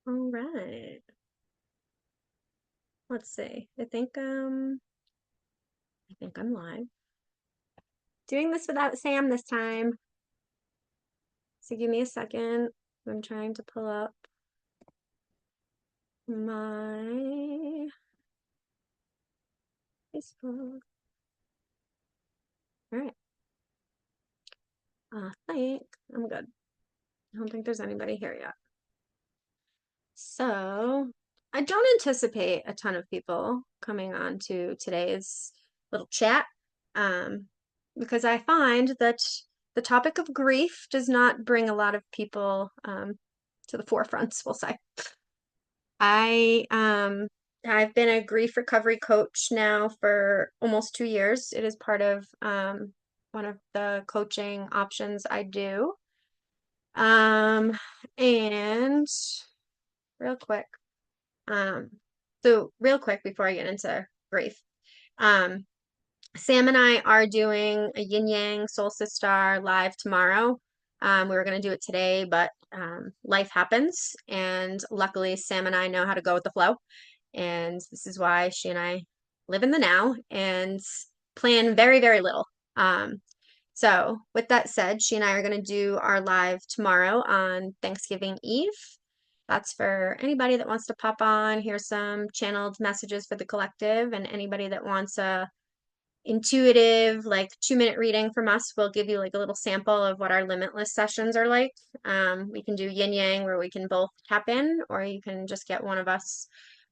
All right. Let's see. I think I'm live. Doing this without Sam this time. So give me a second. I'm trying to pull up my Facebook. All right. I think I'm good. I don't think there's anybody here yet. So I don't anticipate a ton of people coming on to today's little chat, um, because I find that the topic of grief does not bring a lot of people to the forefronts, we'll say. I I've been a grief recovery coach now for almost 2 years. It is part of one of the coaching options I do. Um, and real quick, Um, so real quick before I get into grief, um, Sam and I are doing a Yin Yang Soul Star live tomorrow. We were going to do it today, but life happens, and luckily Sam and I know how to go with the flow, and this is why she and I live in the now and plan very, very little. So with that said, she and I are going to do our live tomorrow on Thanksgiving Eve. That's for anybody that wants to pop on, hear some channeled messages for the collective, and anybody that wants a intuitive, like 2 minute reading from us. We'll give you like a little sample of what our limitless sessions are like. We can do yin yang where we can both tap in, or you can just get one of us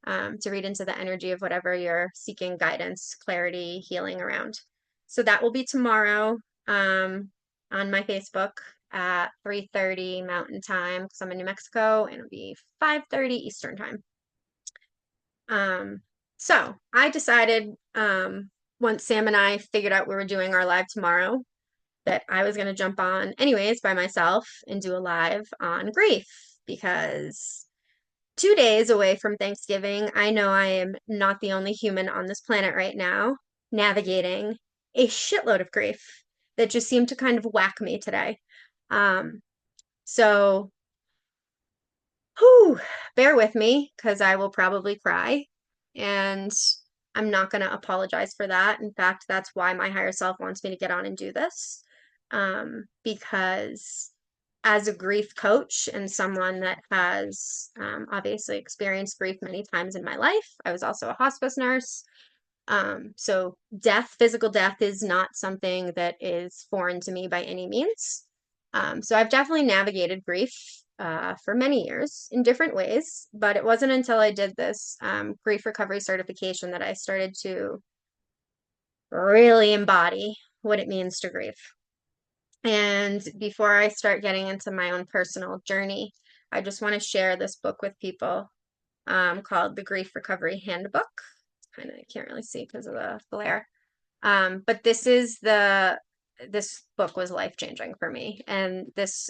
to read into the energy of whatever you're seeking guidance, clarity, healing around. So that will be tomorrow on my Facebook at 3:30 Mountain Time because I'm in New Mexico, and it'll be 5:30 Eastern Time. So I decided once Sam and I figured out we were doing our live tomorrow that I was going to jump on anyways by myself and do a live on grief because 2 days away from Thanksgiving, I know I am not the only human on this planet right now navigating a shitload of grief that just seemed to kind of whack me today. Um, so whew, bear with me because I will probably cry. And I'm not going to apologize for that. In fact, that's why my higher self wants me to get on and do this. Because as a grief coach and someone that has obviously experienced grief many times in my life, I was also a hospice nurse. So death, physical death, is not something that is foreign to me by any means. So I've definitely navigated grief for many years in different ways, but it wasn't until I did this grief recovery certification that I started to really embody what it means to grieve. And before I start getting into my own personal journey, I just want to share this book with people called The Grief Recovery Handbook. Kind of can't really see because of the glare. But this book was life-changing for me. And this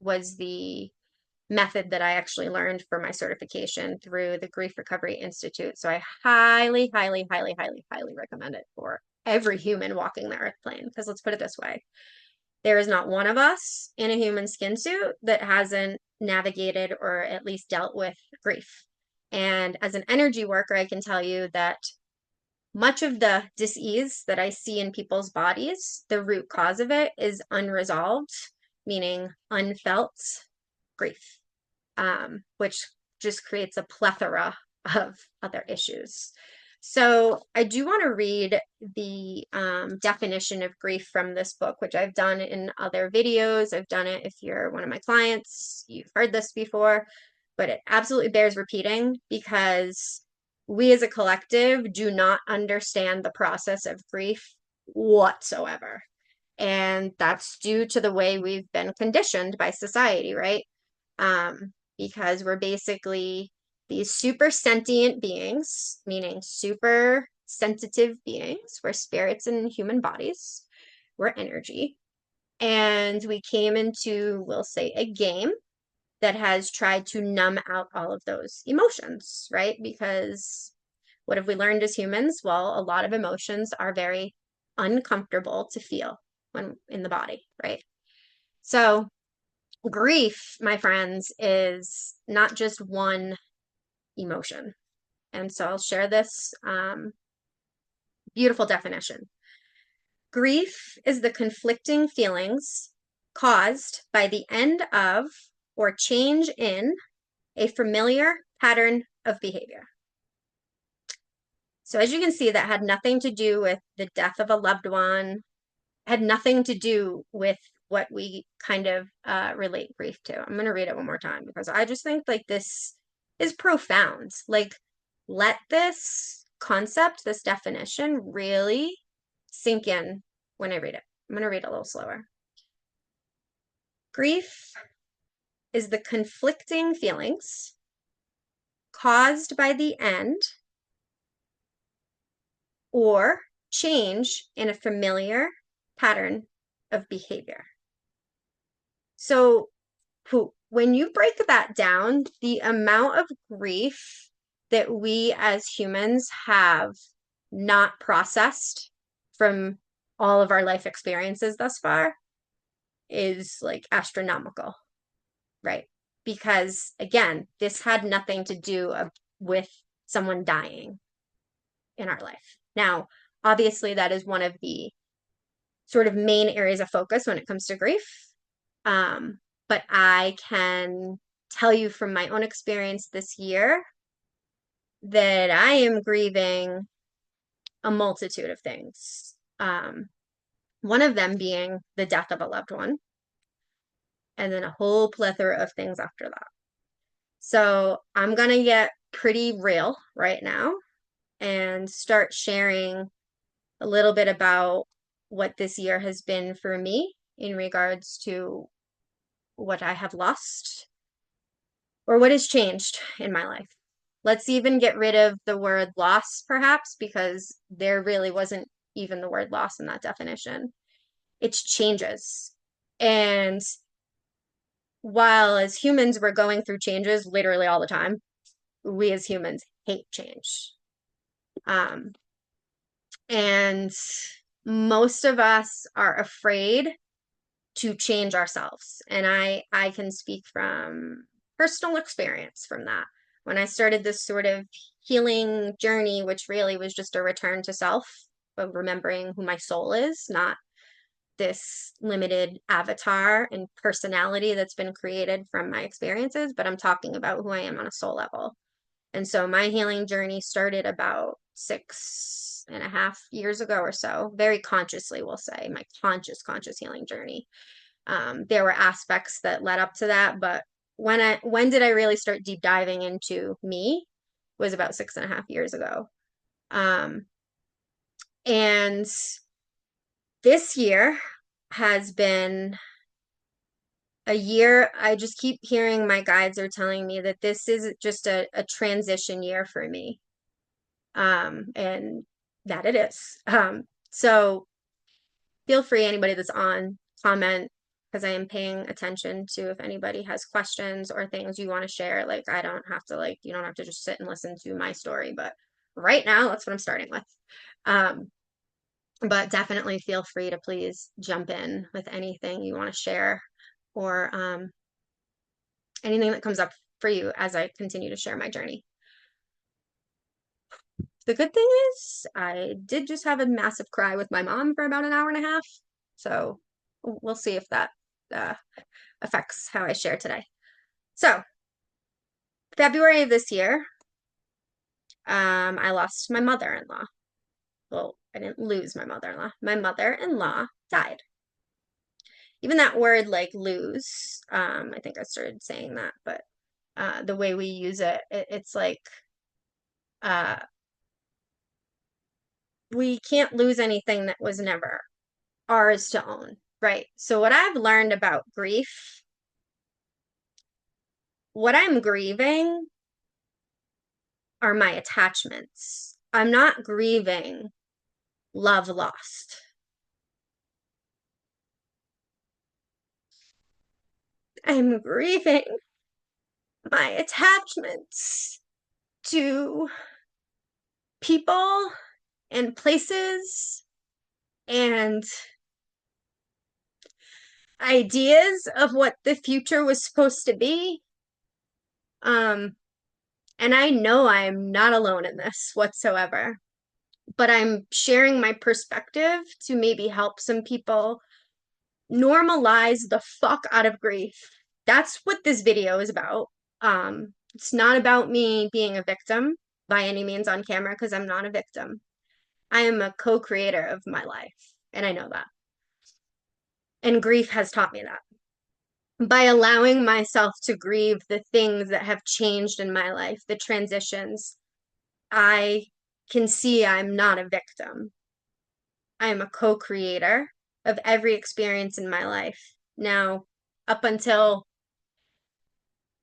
was the method that I actually learned for my certification through the Grief Recovery Institute. So I highly, highly, highly, highly, highly recommend it for every human walking the earth plane. Because let's put it this way. There is not one of us in a human skin suit that hasn't navigated or at least dealt with grief. And as an energy worker, I can tell you that much of the dis-ease that I see in people's bodies, the root cause of it is unresolved, meaning unfelt grief, which just creates a plethora of other issues. So I do want to read the definition of grief from this book, which I've done in other videos. I've done it if you're one of my clients, you've heard this before, but it absolutely bears repeating because we as a collective do not understand the process of grief whatsoever. And that's due to the way we've been conditioned by society, right? Because we're basically these super sentient beings, meaning super sensitive beings. We're spirits in human bodies, we're energy. And we came into, we'll say, a game that has tried to numb out all of those emotions, right? Because what have we learned as humans? Well, a lot of emotions are very uncomfortable to feel when in the body, right? So Grief, my friends, is not just one emotion. And so I'll share this beautiful definition. Grief is the conflicting feelings caused by the end of or change in a familiar pattern of behavior. So as you can see, that had nothing to do with the death of a loved one, had nothing to do with what we kind of relate grief to. I'm going to read it one more time because I just think like this is profound. Like, let this concept, this definition really sink in when I read it. I'm going to read it a little slower. Grief is the conflicting feelings caused by the end or change in a familiar pattern of behavior. So when you break that down, the amount of grief that we as humans have not processed from all of our life experiences thus far is like astronomical, right? Because again, this had nothing to do with someone dying in our life. Now, obviously, that is one of the sort of main areas of focus when it comes to grief. But I can tell you from my own experience this year that I am grieving a multitude of things. One of them being the death of a loved one, and then a whole plethora of things after that. So I'm going to get pretty real right now and start sharing a little bit about what this year has been for me in regards to what I have lost or what has changed in my life. Let's even get rid of the word loss, perhaps, because there really wasn't even the word loss in that definition. It's changes. And while as humans, we're going through changes literally all the time, we as humans hate change. And most of us are afraid to change ourselves. And I can speak from personal experience from that. When I started this sort of healing journey, which really was just a return to self, of remembering who my soul is, not this limited avatar and personality that's been created from my experiences, but I'm talking about who I am on a soul level. And so my healing journey started about 6.5 years ago or so, very consciously, we'll say, my conscious healing journey. There were aspects that led up to that, but when did I really start deep diving into me was about 6.5 years ago. And this year has been a year. I just keep hearing my guides are telling me that this is just a transition year for me. And that it is. So feel free, anybody that's on, comment, because I am paying attention to if anybody has questions or things you want to share. Like, I don't have to, like, you don't have to just sit and listen to my story, but right now, that's what I'm starting with. But definitely feel free to please jump in with anything you want to share or anything that comes up for you as I continue to share my journey. The good thing is I did just have a massive cry with my mom for about an hour and a half. So we'll see if that affects how I share today. So February of this year, I lost my mother-in-law. Well, I didn't lose my mother-in-law. My mother-in-law died. Even that word like lose, I think I started saying that, but the way we use it, it's like we can't lose anything that was never ours to own, right? So what I've learned about grief, what I'm grieving are my attachments. I'm not grieving love lost. I'm grieving my attachments to people and places and ideas of what the future was supposed to be. And I know I am not alone in this whatsoever, but I'm sharing my perspective to maybe help some people normalize the fuck out of grief. That's what this video is about. It's not about me being a victim by any means on camera, because I'm not a victim. I am a co-creator of my life, and I know that. And grief has taught me that. By allowing myself to grieve the things that have changed in my life, the transitions, I can see I'm not a victim. I am a co-creator of every experience in my life. Now, up until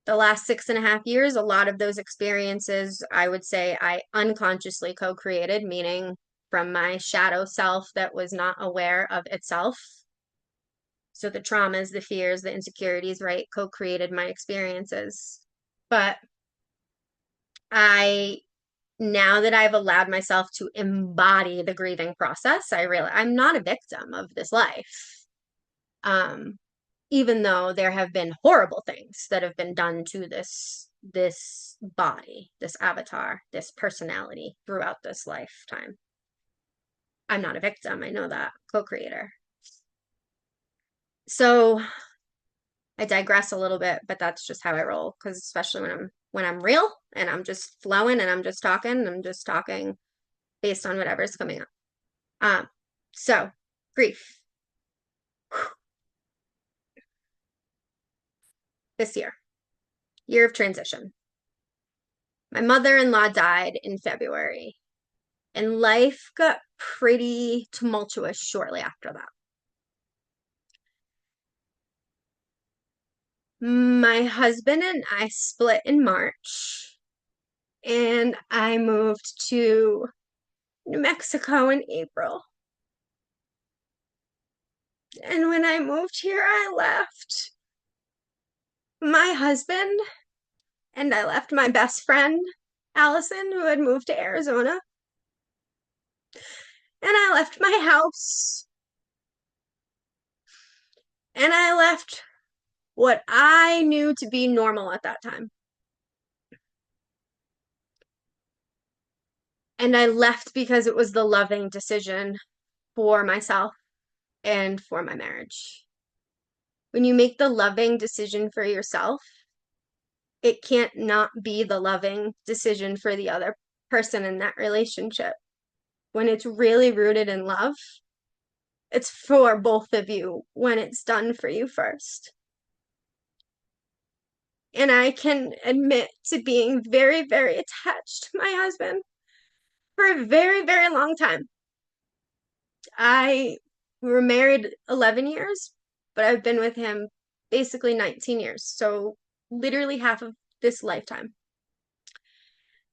the last 6.5 years, a lot of those experiences, I would say I unconsciously co-created, meaning from my shadow self that was not aware of itself. So the traumas, the fears, the insecurities, right, co-created my experiences. But now that I've allowed myself to embody the grieving process, I realize I'm not a victim of this life. Even though there have been horrible things that have been done to this body, this avatar, this personality throughout this lifetime. I'm not a victim. I know that. Co-creator. So I digress a little bit, but that's just how I roll. Because especially when I'm real and I'm just flowing and I'm just talking based on whatever's coming up. So grief. This year of transition. My mother-in-law died in February, and life got pretty tumultuous shortly after that. My husband and I split in March, and I moved to New Mexico in April. And when I moved here, I left my husband and I left my best friend, Allison, who had moved to Arizona. And I left my house. And I left what I knew to be normal at that time. And I left because it was the loving decision for myself and for my marriage. When you make the loving decision for yourself, it can't not be the loving decision for the other person in that relationship. When it's really rooted in love, it's for both of you when it's done for you first. And I can admit to being very, very attached to my husband for a very, very long time. We were married 11 years, but I've been with him basically 19 years. So literally half of this lifetime.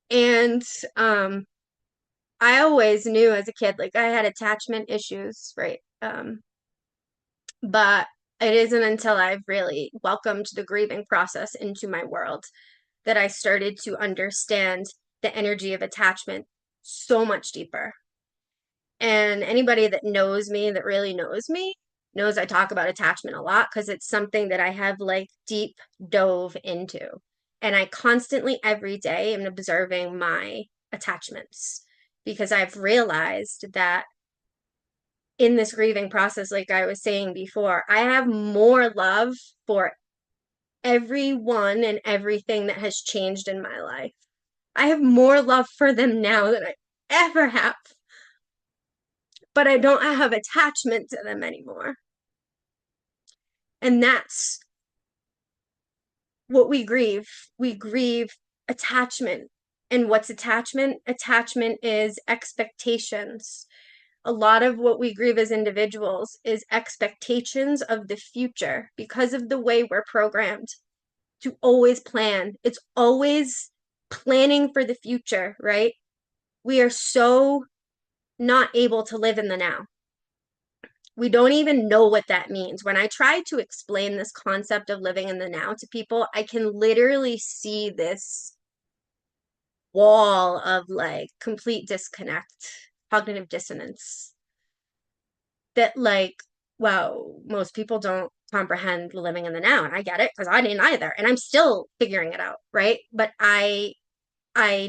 And I always knew as a kid, like I had attachment issues, right? But it isn't until I've really welcomed the grieving process into my world that I started to understand the energy of attachment so much deeper. And anybody that knows me, that really knows me, knows I talk about attachment a lot because it's something that I have like deep dove into. And I constantly, every day, am observing my attachments because I've realized that in this grieving process, like I was saying before, I have more love for everyone and everything that has changed in my life. I have more love for them now than I ever have, but I don't have attachment to them anymore. And that's what we grieve. We grieve attachment. And what's attachment? Attachment is expectations. A lot of what we grieve as individuals is expectations of the future because of the way we're programmed to always plan. It's always planning for the future, right? We are so not able to live in the now. We don't even know what that means. When I try to explain this concept of living in the now to people, I can literally see this wall of like complete disconnect, cognitive dissonance that like, wow, most people don't comprehend living in the now. And I get it because I didn't either. And I'm still figuring it out, right? But I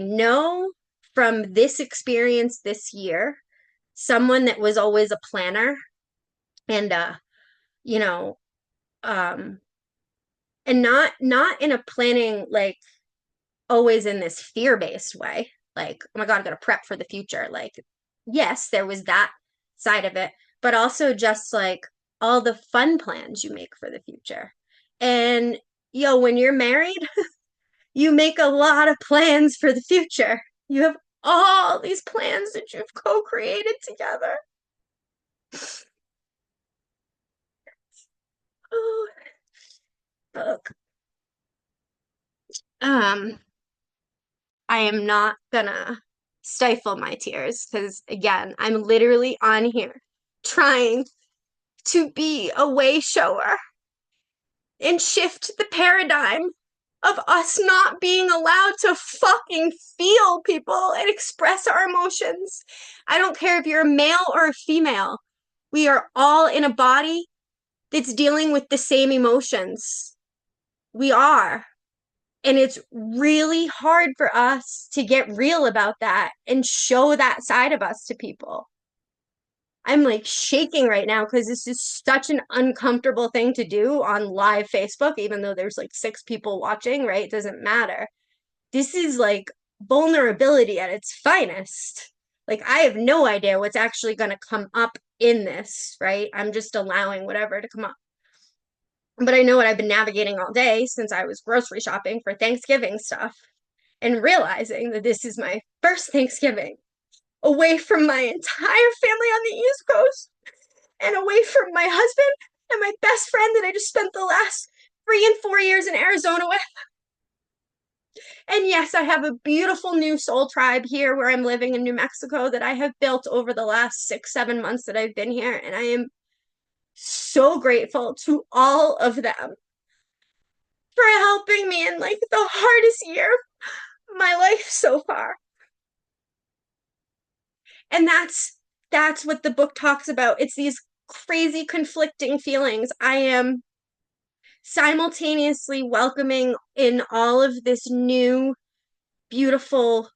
know from this experience this year, someone that was always a planner and you know, um and not in a planning like always in this fear-based way, like, oh my God, I gotta prep for the future. Like, yes, there was that side of it, but also just like all the fun plans you make for the future. And when you're married, you make a lot of plans for the future. You have all these plans that you've co-created together. Oh, look. Um, I am not gonna stifle my tears because, again, I'm literally on here trying to be a way shower and shift the paradigm of us not being allowed to fucking feel people and express our emotions. I don't care if you're a male or a female. We are all in a body that's dealing with the same emotions. We are. And it's really hard for us to get real about that and show that side of us to people. I'm like shaking right now because this is such an uncomfortable thing to do on live Facebook, even though there's like 6 people watching, right? It doesn't matter. This is like vulnerability at its finest. Like, I have no idea what's actually going to come up in this, right? I'm just allowing whatever to come up. But I know what I've been navigating all day since I was grocery shopping for Thanksgiving stuff and realizing that this is my first Thanksgiving away from my entire family on the East Coast and away from my husband and my best friend that I just spent the last 3 and 4 years in Arizona with. And yes, I have a beautiful new soul tribe here where I'm living in New Mexico that I have built over the last 6, 7 months that I've been here. And I am so grateful to all of them for helping me in like the hardest year of my life so far. And that's what the book talks about. It's these crazy conflicting feelings. I am simultaneously welcoming in all of this new beautiful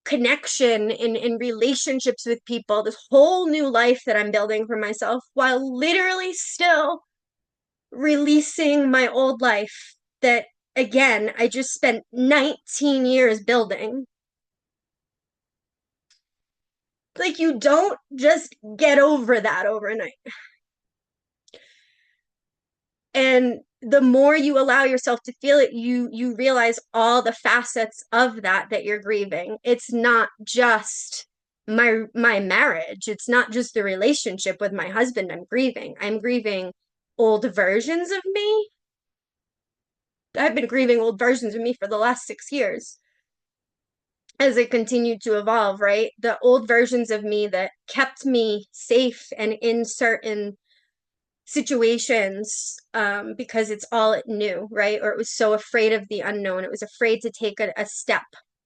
connection in relationships with people, this whole new life that I'm building for myself, while literally still releasing my old life that, again, I just spent 19 years building. Like, you don't just get over that overnight. And the more you allow yourself to feel it, you realize all the facets of that you're grieving. It's not just my marriage. It's not just the relationship with my husband I'm grieving. I'm grieving old versions of me. I've been grieving old versions of me for the last 6 years as it continued to evolve, right? The old versions of me that kept me safe and in certain situations because it's all it knew, right? Or it was so afraid of the unknown. It was afraid to take a step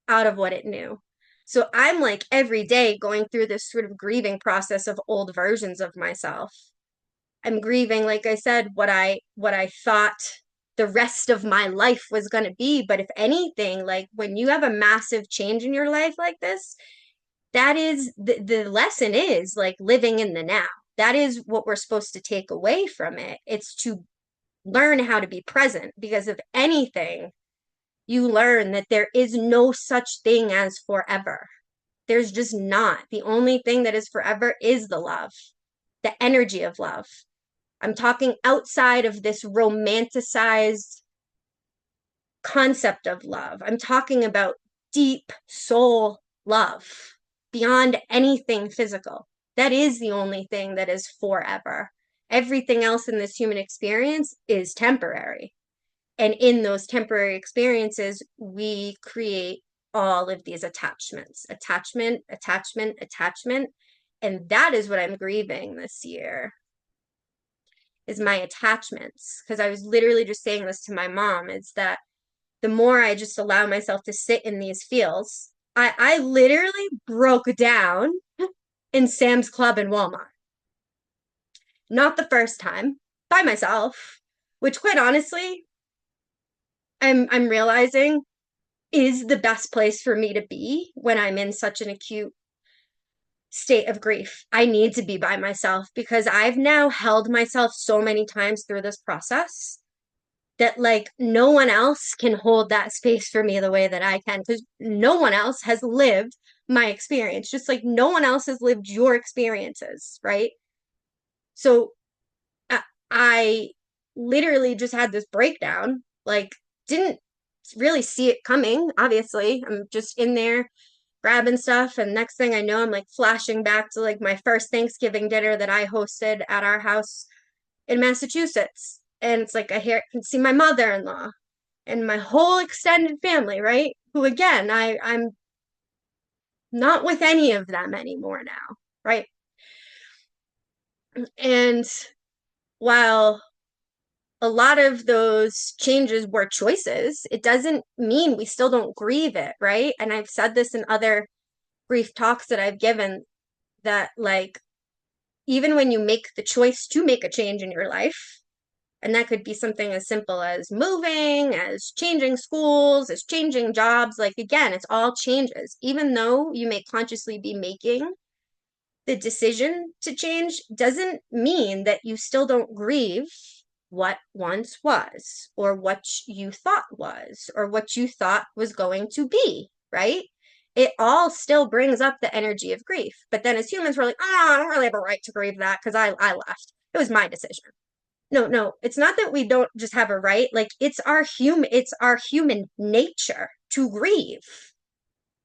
out of what it knew. So I'm like every day going through this sort of grieving process of old versions of myself. I'm grieving, like I said, what I thought the rest of my life was going to be. But if anything, like when you have a massive change in your life like this, that is the lesson is like living in the now. That is what we're supposed to take away from it. It's to learn how to be present because if anything, you learn that there is no such thing as forever. There's just not. The only thing that is forever is the love, the energy of love. I'm talking outside of this romanticized concept of love. I'm talking about deep soul love beyond anything physical. That is the only thing that is forever. Everything else in this human experience is temporary. And in those temporary experiences, we create all of these attachments, attachment, attachment, attachment. And that is what I'm grieving this year is my attachments. Because I was literally just saying this to my mom, is that the more I just allow myself to sit in these feels, I literally broke down in Sam's Club and Walmart. Not the first time, by myself, which quite honestly, I'm realizing is the best place for me to be when I'm in such an acute state of grief. I need to be by myself because I've now held myself so many times through this process that like no one else can hold that space for me the way that I can because no one else has lived my experience, just like no one else has lived your experiences, right? So I literally just had this breakdown, like didn't really see it coming, obviously. I'm just in there grabbing stuff, and next thing I know, I'm like flashing back to like my first Thanksgiving dinner that I hosted at our house in Massachusetts. And it's like I can see my mother-in-law and my whole extended family, right? Who again, I'm not with any of them anymore now, right? And while a lot of those changes were choices, it doesn't mean we still don't grieve it, right? And I've said this in other grief talks that I've given that like even when you make the choice to make a change in your life, and that could be something as simple as moving, as changing schools, as changing jobs. Like, again, it's all changes. Even though you may consciously be making the decision to change, doesn't mean that you still don't grieve what once was, or what you thought was, or what you thought was going to be, right? It all still brings up the energy of grief. But then as humans, we're like, oh, I don't really have a right to grieve that because I left. It was my decision. No, it's not that we don't just have a right. Like it's our human nature to grieve.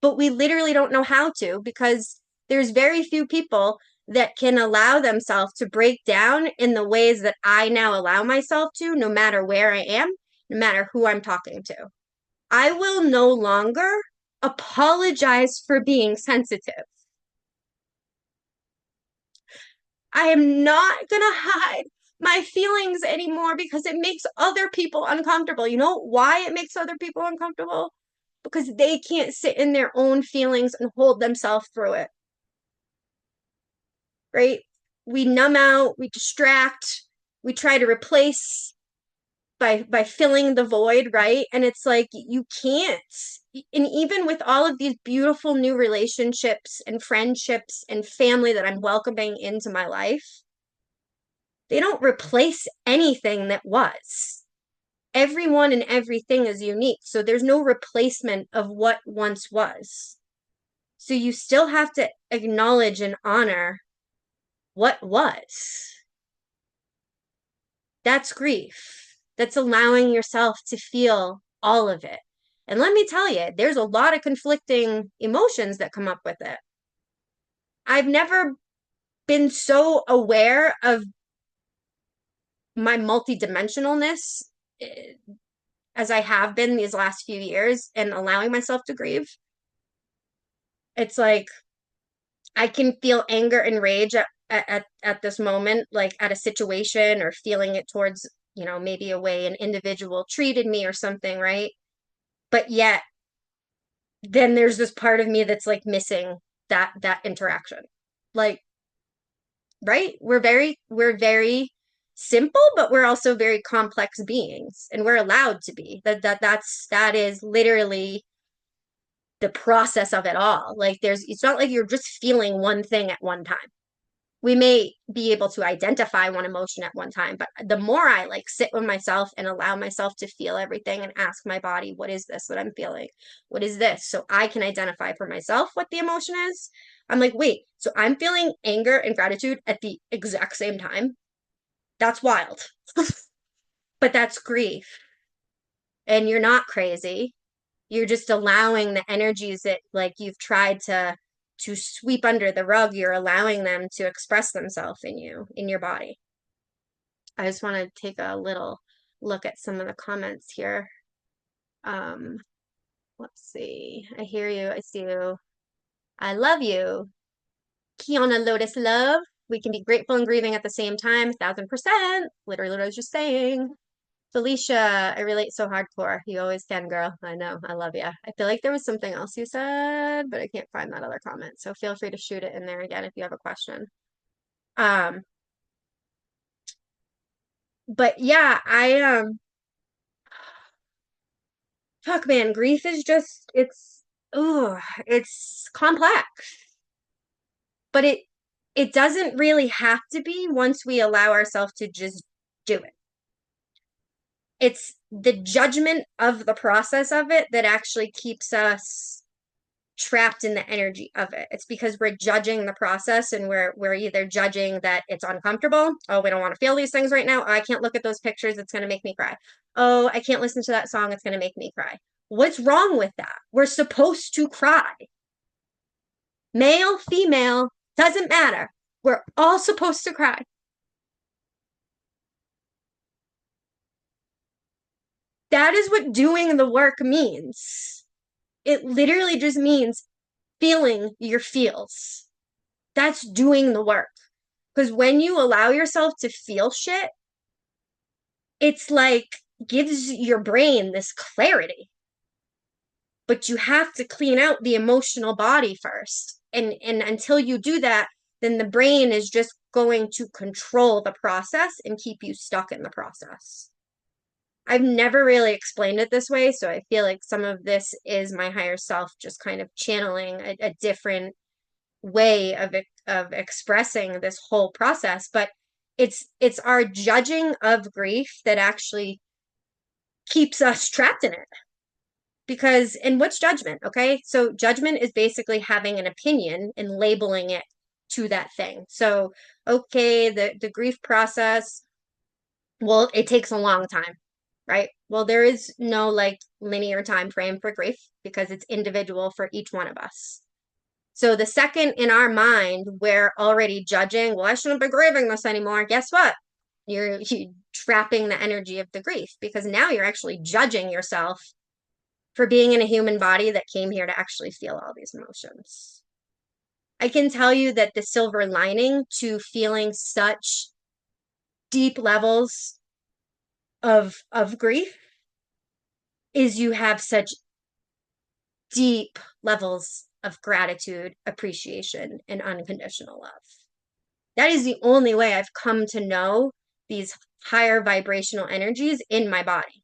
But we literally don't know how to because there's very few people that can allow themselves to break down in the ways that I now allow myself to, no matter where I am, no matter who I'm talking to. I will no longer apologize for being sensitive. I am not going to hide my feelings anymore because it makes other people uncomfortable. You know why it makes other people uncomfortable? Because they can't sit in their own feelings and hold themselves through it, right? We numb out, we distract, we try to replace by filling the void, right? And it's like you can't. And even with all of these beautiful new relationships and friendships and family that I'm welcoming into my life, they don't replace anything that was. Everyone and everything is unique. So there's no replacement of what once was. So you still have to acknowledge and honor what was. That's grief. That's allowing yourself to feel all of it. And let me tell you, there's a lot of conflicting emotions that come up with it. I've never been so aware of my multidimensionalness as I have been these last few years and allowing myself to grieve. It's like I can feel anger and rage at this moment, like at a situation or feeling it towards, maybe a way an individual treated me or something, right? But yet then there's this part of me that's like missing that interaction. Like, right? We're very simple, but we're also very complex beings, and we're allowed to be. That is literally the process of it all. Like it's not like you're just feeling one thing at one time. We may be able to identify one emotion at one time, but the more I like sit with myself and allow myself to feel everything and ask my body, what is this that I'm feeling? What is this? So I can identify for myself what the emotion is. I'm like, wait, so I'm feeling anger and gratitude at the exact same time. That's wild. But that's grief. And you're not crazy. You're just allowing the energies that like you've tried to sweep under the rug, you're allowing them to express themselves in you, in your body. I just want to take a little look at some of the comments here. Um, let's see. I hear you. I see you. I love you. Kiana Lotus Love. We can be grateful and grieving at the same time. 1000%. Literally what I was just saying. Felicia, I relate so hardcore. You always can, girl. I know. I love you. I feel like there was something else you said, but I can't find that other comment. So feel free to shoot it in there again if you have a question. Um, But yeah, fuck man, grief is just it's complex. But it doesn't really have to be once we allow ourselves to just do it. It's the judgment of the process of it that actually keeps us trapped in the energy of it. It's because we're judging the process, and we're either judging that it's uncomfortable. Oh, we don't want to feel these things right now. Oh, I can't look at those pictures. It's going to make me cry. Oh, I can't listen to that song. It's going to make me cry. What's wrong with that? We're supposed to cry. Male, female, doesn't matter. We're all supposed to cry. That is what doing the work means. It literally just means feeling your feels. That's doing the work. Because when you allow yourself to feel shit, it's like gives your brain this clarity. But you have to clean out the emotional body first. And until you do that, then the brain is just going to control the process and keep you stuck in the process. I've never really explained it this way, so I feel like some of this is my higher self just kind of channeling a different way of expressing this whole process. But it's our judging of grief that actually keeps us trapped in it. Because, and what's judgment? Okay, so judgment is basically having an opinion and labeling it to that thing. So, okay, the grief process, well, it takes a long time, right? Well, there is no like linear time frame for grief because it's individual for each one of us. So the second in our mind we're already judging, well, I shouldn't be grieving this anymore. Guess what? You trapping the energy of the grief because now you're actually judging yourself for being in a human body that came here to actually feel all these emotions. I can tell you that the silver lining to feeling such deep levels of grief is you have such deep levels of gratitude, appreciation, and unconditional love. That is the only way I've come to know these higher vibrational energies in my body.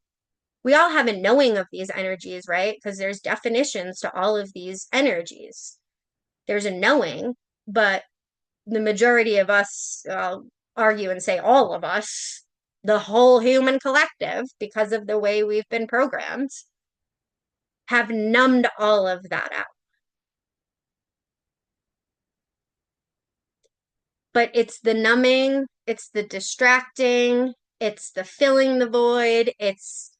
We all have a knowing of these energies, right? Because there's definitions to all of these energies. There's a knowing, but the majority of us, argue and say all of us, the whole human collective, because of the way we've been programmed, have numbed all of that out. But it's the numbing, it's the distracting, it's the filling the void, it's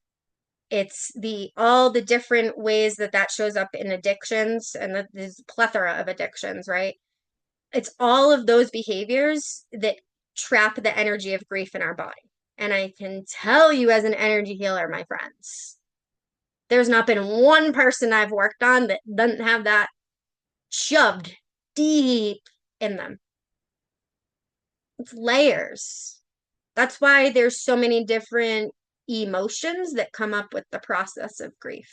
the all the different ways that that shows up in addictions, and there's a plethora of addictions, right? It's all of those behaviors that trap the energy of grief in our body. And I can tell you as an energy healer, my friends, there's not been one person I've worked on that doesn't have that shoved deep in them. It's layers. That's why there's so many different emotions that come up with the process of grief.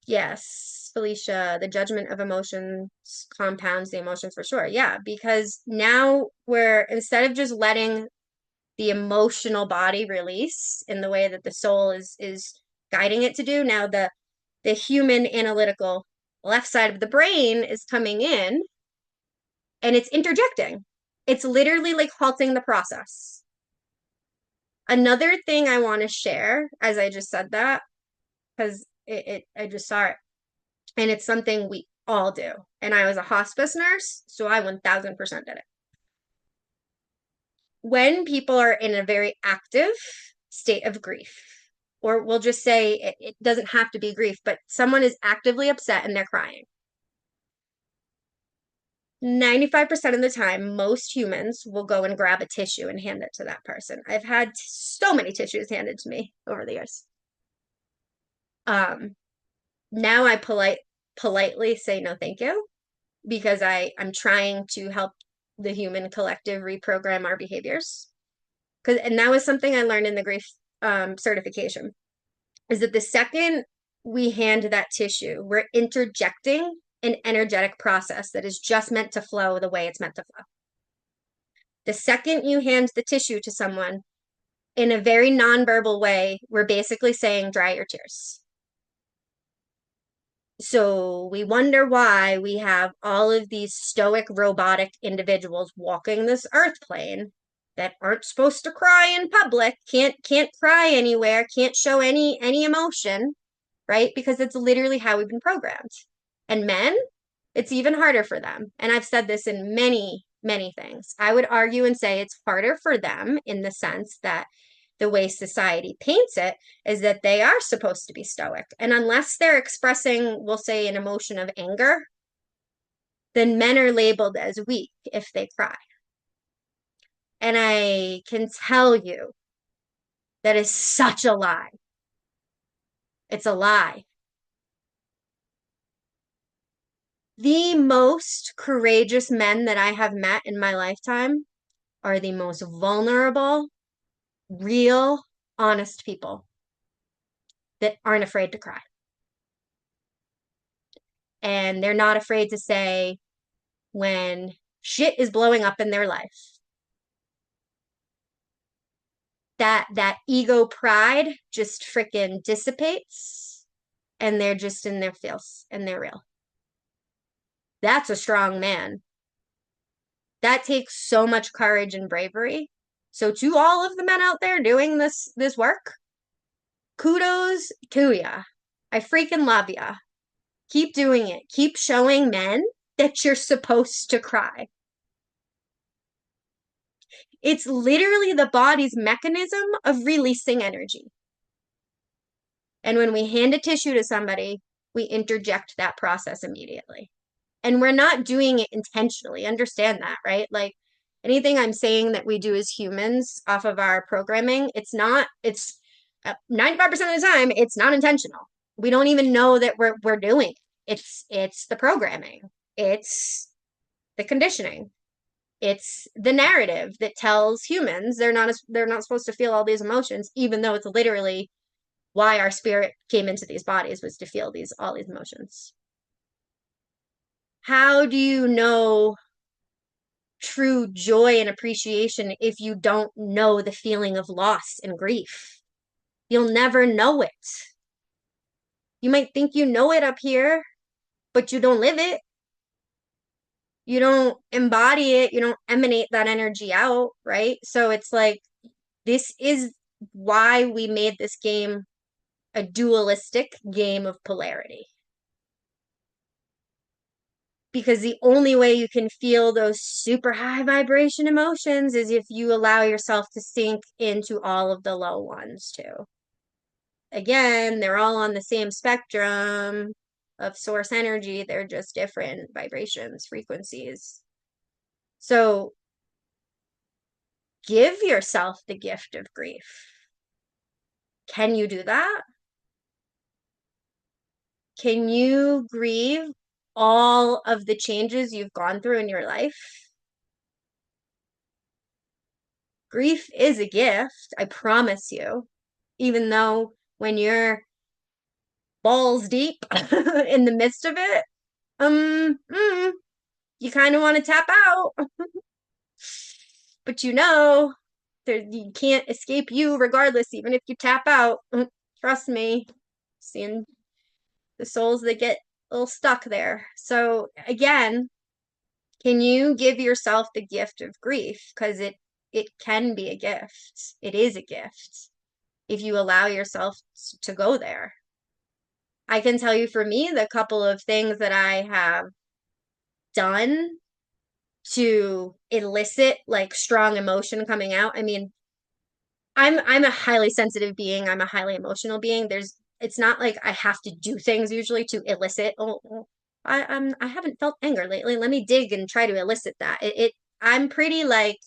Yes, Felicia, the judgment of emotions compounds the emotions for sure. Yeah, because now we're instead of just letting the emotional body release in the way that the soul is guiding it to do, now the human analytical left side of the brain is coming in and it's interjecting. It's literally like halting the process. Another thing I want to share, as I just said that, because I just saw it, and it's something we all do. And I was a hospice nurse, so I 1000% did it. When people are in a very active state of grief, or we'll just say it doesn't have to be grief, but someone is actively upset and they're crying. 95% of the time, most humans will go and grab a tissue and hand it to that person. I've had so many tissues handed to me over the years. Now I politely say no, thank you, because I'm trying to help the human collective reprogram our behaviors. And that was something I learned in the grief certification, is that the second we hand that tissue, we're interjecting an energetic process that is just meant to flow the way it's meant to flow. The second you hand the tissue to someone in a very nonverbal way, we're basically saying, dry your tears. So we wonder why we have all of these stoic, robotic individuals walking this earth plane that aren't supposed to cry in public, can't cry anywhere, can't show any emotion, right? Because it's literally how we've been programmed. And men, it's even harder for them. And I've said this in many things. I would argue and say it's harder for them in the sense that the way society paints it is that they are supposed to be stoic. And unless they're expressing, we'll say, an emotion of anger, then men are labeled as weak if they cry. And I can tell you that is such a lie. It's a lie. The most courageous men that I have met in my lifetime are the most vulnerable, real, honest people that aren't afraid to cry. And they're not afraid to say when shit is blowing up in their life. That ego pride just freaking dissipates and they're just in their feels and they're real. That's a strong man. That takes so much courage and bravery. So to all of the men out there doing this work, kudos to ya. I freaking love ya. Keep doing it. Keep showing men that you're supposed to cry. It's literally the body's mechanism of releasing energy. And when we hand a tissue to somebody, we interject that process immediately. And we're not doing it intentionally. Understand that, right? Like anything I'm saying that we do as humans off of our programming, it's 95% of the time, it's not intentional. We don't even know that we're doing it. It's the programming. It's the conditioning. It's the narrative that tells humans they're not supposed to feel all these emotions, even though it's literally why our spirit came into these bodies was to feel all these emotions. How do you know true joy and appreciation if you don't know the feeling of loss and grief? You'll never know it. You might think you know it up here, but you don't live it. You don't embody it. You don't emanate that energy out, right? So it's like, this is why we made this game a dualistic game of polarity. Because the only way you can feel those super high vibration emotions is if you allow yourself to sink into all of the low ones too. Again, they're all on the same spectrum of source energy. They're just different vibrations, frequencies. So give yourself the gift of grief. Can you do that? Can you grieve all of the changes you've gone through in your life? Grief is a gift, I promise you. Even though when you're balls deep in the midst of it, you kind of want to tap out. But you can't escape you regardless, even if you tap out. Trust me, seeing the souls that get a little stuck there. So again, can you give yourself the gift of grief? Because it can be a gift. It is a gift if you allow yourself to go there. I can tell you for me, the couple of things that I have done to elicit like strong emotion coming out. I mean, I'm a highly sensitive being. I'm a highly emotional being. It's not like I have to do things usually to elicit. I haven't felt anger lately. Let me dig and try to elicit that. I'm pretty like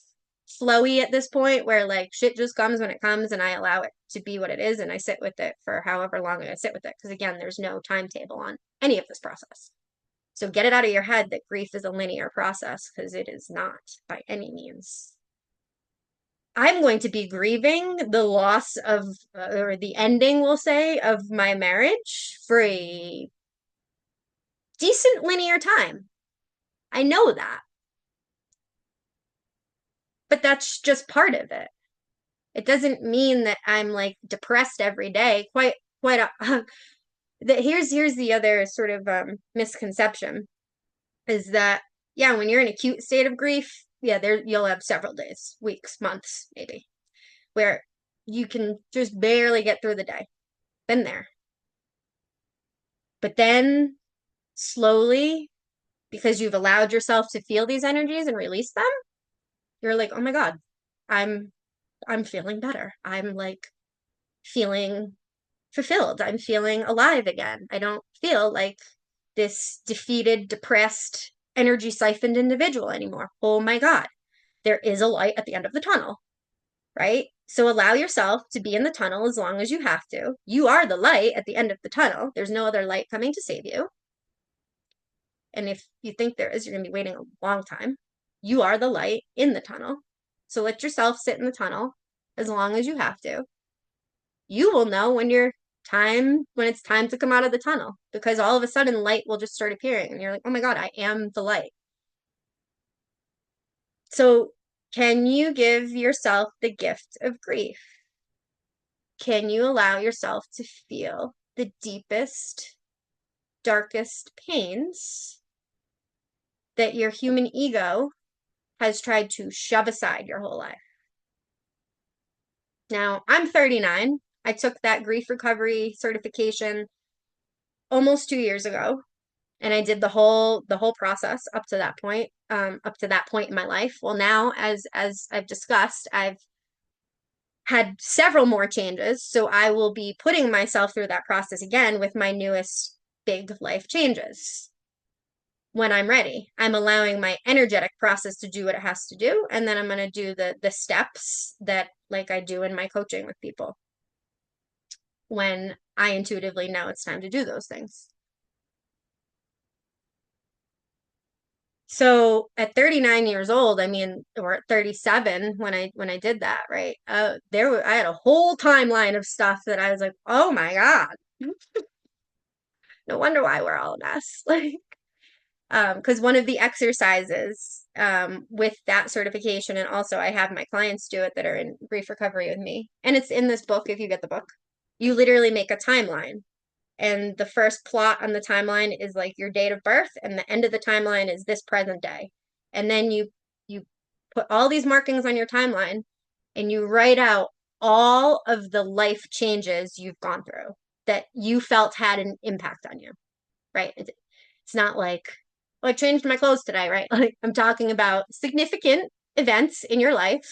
flowy at this point where like shit just comes when it comes and I allow it to be what it is and I sit with it for however long I sit with it. Because again, there's no timetable on any of this process. So get it out of your head that grief is a linear process because it is not by any means. I'm going to be grieving the loss of, or the ending, we'll say, of my marriage for a decent linear time. I know that. but that's just part of it. It doesn't mean that I'm like depressed every day. Here's the other sort of misconception is that, yeah, when you're in acute state of grief, yeah, you'll have several days, weeks, months, maybe, where you can just barely get through the day. Been there. But then slowly, because you've allowed yourself to feel these energies and release them, you're like, oh my God, I'm I'm feeling better. I'm like feeling fulfilled. I'm feeling alive again. I don't feel like this defeated, depressed, energy siphoned individual anymore. Oh my God, there is a light at the end of the tunnel, right? So allow yourself to be in the tunnel as long as you have to. You are the light at the end of the tunnel. There's no other light coming to save you. And if you think there is, you're going to be waiting a long time. You are the light in the tunnel. So let yourself sit in the tunnel as long as you have to. You will know when it's time to come out of the tunnel, because all of a sudden light will just start appearing and you're like, oh my God, I am the light. So can you give yourself the gift of grief? Can you allow yourself to feel the deepest, darkest pains that your human ego has tried to shove aside your whole life? Now, I'm 39. I took that grief recovery certification almost 2 years ago, and I did the whole process up to that point in my life. Well, now, as I've discussed, I've had several more changes, so I will be putting myself through that process again with my newest big life changes when I'm ready. I'm allowing my energetic process to do what it has to do, and then I'm going to do the steps that like I do in my coaching with people when I intuitively know it's time to do those things. So at 39 years old, I mean, or at 37 when I did that, right? I had a whole timeline of stuff that I was like, oh my God, no wonder why we're all a mess. Like, because one of the exercises with that certification, and also I have my clients do it that are in grief recovery with me, and it's in this book if you get the book. You literally make a timeline, and the first plot on the timeline is like your date of birth, and the end of the timeline is this present day. And then you put all these markings on your timeline, and you write out all of the life changes you've gone through that you felt had an impact on you, right? It's not like, well, I changed my clothes today, right? Like I'm talking about significant events in your life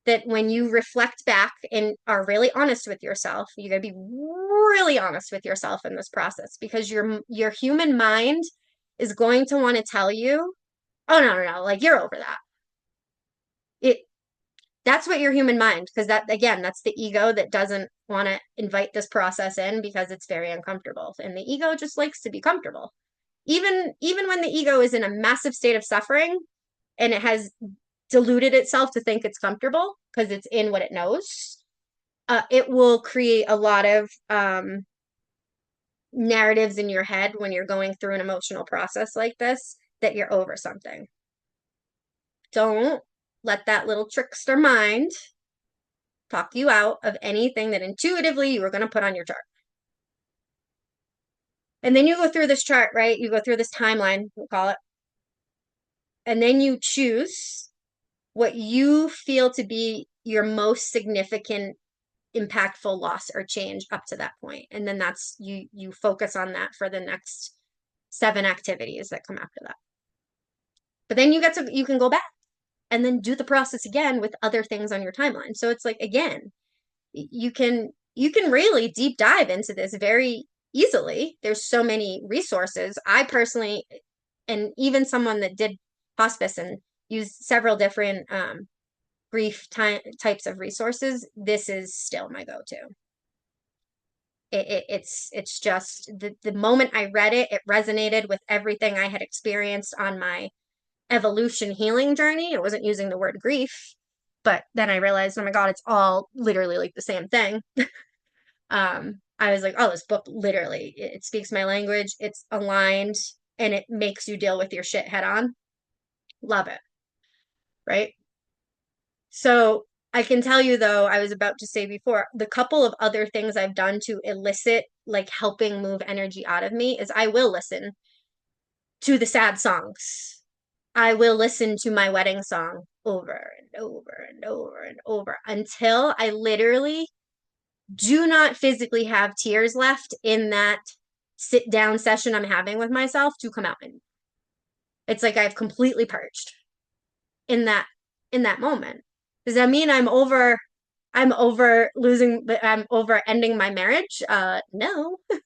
that when you reflect back and are really honest with yourself, you gotta be really honest with yourself in this process, because your human mind is going to want to tell you, oh no, like you're over that. It That's what your human mind, because that again, that's the ego that doesn't want to invite this process in because it's very uncomfortable. And the ego just likes to be comfortable. Even when the ego is in a massive state of suffering and it has deluded itself to think it's comfortable because it's in what it knows, it will create a lot of narratives in your head when you're going through an emotional process like this that you're over something. Don't let that little trickster mind talk you out of anything that intuitively you were going to put on your chart. And then you go through this chart, right? You go through this timeline, we'll call it. And then you choose what you feel to be your most significant impactful loss or change up to that point. And then that's you focus on that for the next 7 activities that come after that. But then you can go back and then do the process again with other things on your timeline. So it's like, again, you can really deep dive into this very easily. There's so many resources. I personally, and even someone that did hospice and used several different grief types of resources, this is still my go-to. It's just the moment I read it, it resonated with everything I had experienced on my evolution healing journey. It wasn't using the word grief, but then I realized, oh my God, it's all literally like the same thing. I was like, oh, this book literally, it speaks my language, it's aligned, and it makes you deal with your shit head on. Love it. Right? So I can tell you though, I was about to say before, the couple of other things I've done to elicit like helping move energy out of me is I will listen to the sad songs. I will listen to my wedding song over and over and over and over until I literally do not physically have tears left in that sit down session I'm having with myself to come out. And it's like I've completely purged in that moment. Does that mean I'm over ending my marriage? No. It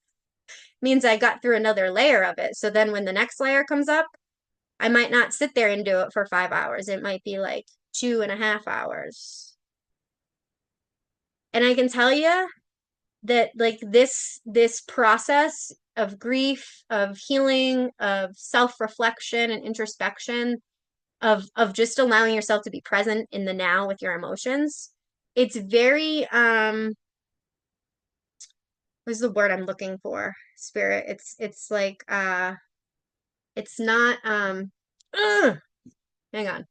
means I got through another layer of it. So then when the next layer comes up, I might not sit there and do it for 5 hours. It might be like 2.5 hours. And I can tell you that like this process of grief, of healing, of self-reflection and introspection, of just allowing yourself to be present in the now with your emotions, it's very what's the word I'm looking for? Spirit. It's like it's not hang on.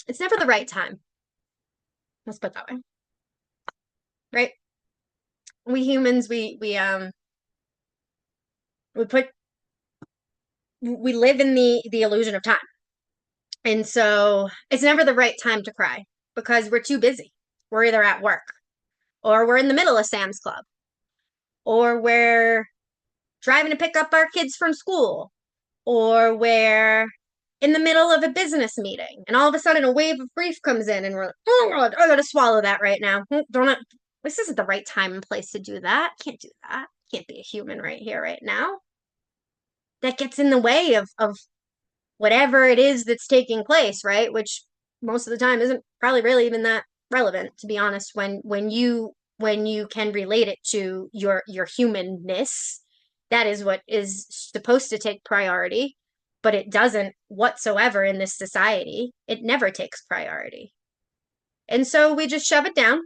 It's never the right time. Let's put it that way. Right? We humans, we put we live in the illusion of time. And so it's never the right time to cry because we're too busy. We're either at work or we're in the middle of Sam's Club or we're driving to pick up our kids from school or we're in the middle of a business meeting and all of a sudden a wave of grief comes in and we're like, oh God, I gotta swallow that right now. Don't I, this isn't the right time and place to do that. Can't do that. Can't be a human right here, right now. That gets in the way of whatever it is that's taking place, right? Which most of the time isn't probably really even that relevant, to be honest, when you can relate it to your humanness. That is what is supposed to take priority, but it doesn't whatsoever in this society. It never takes priority. And so we just shove it down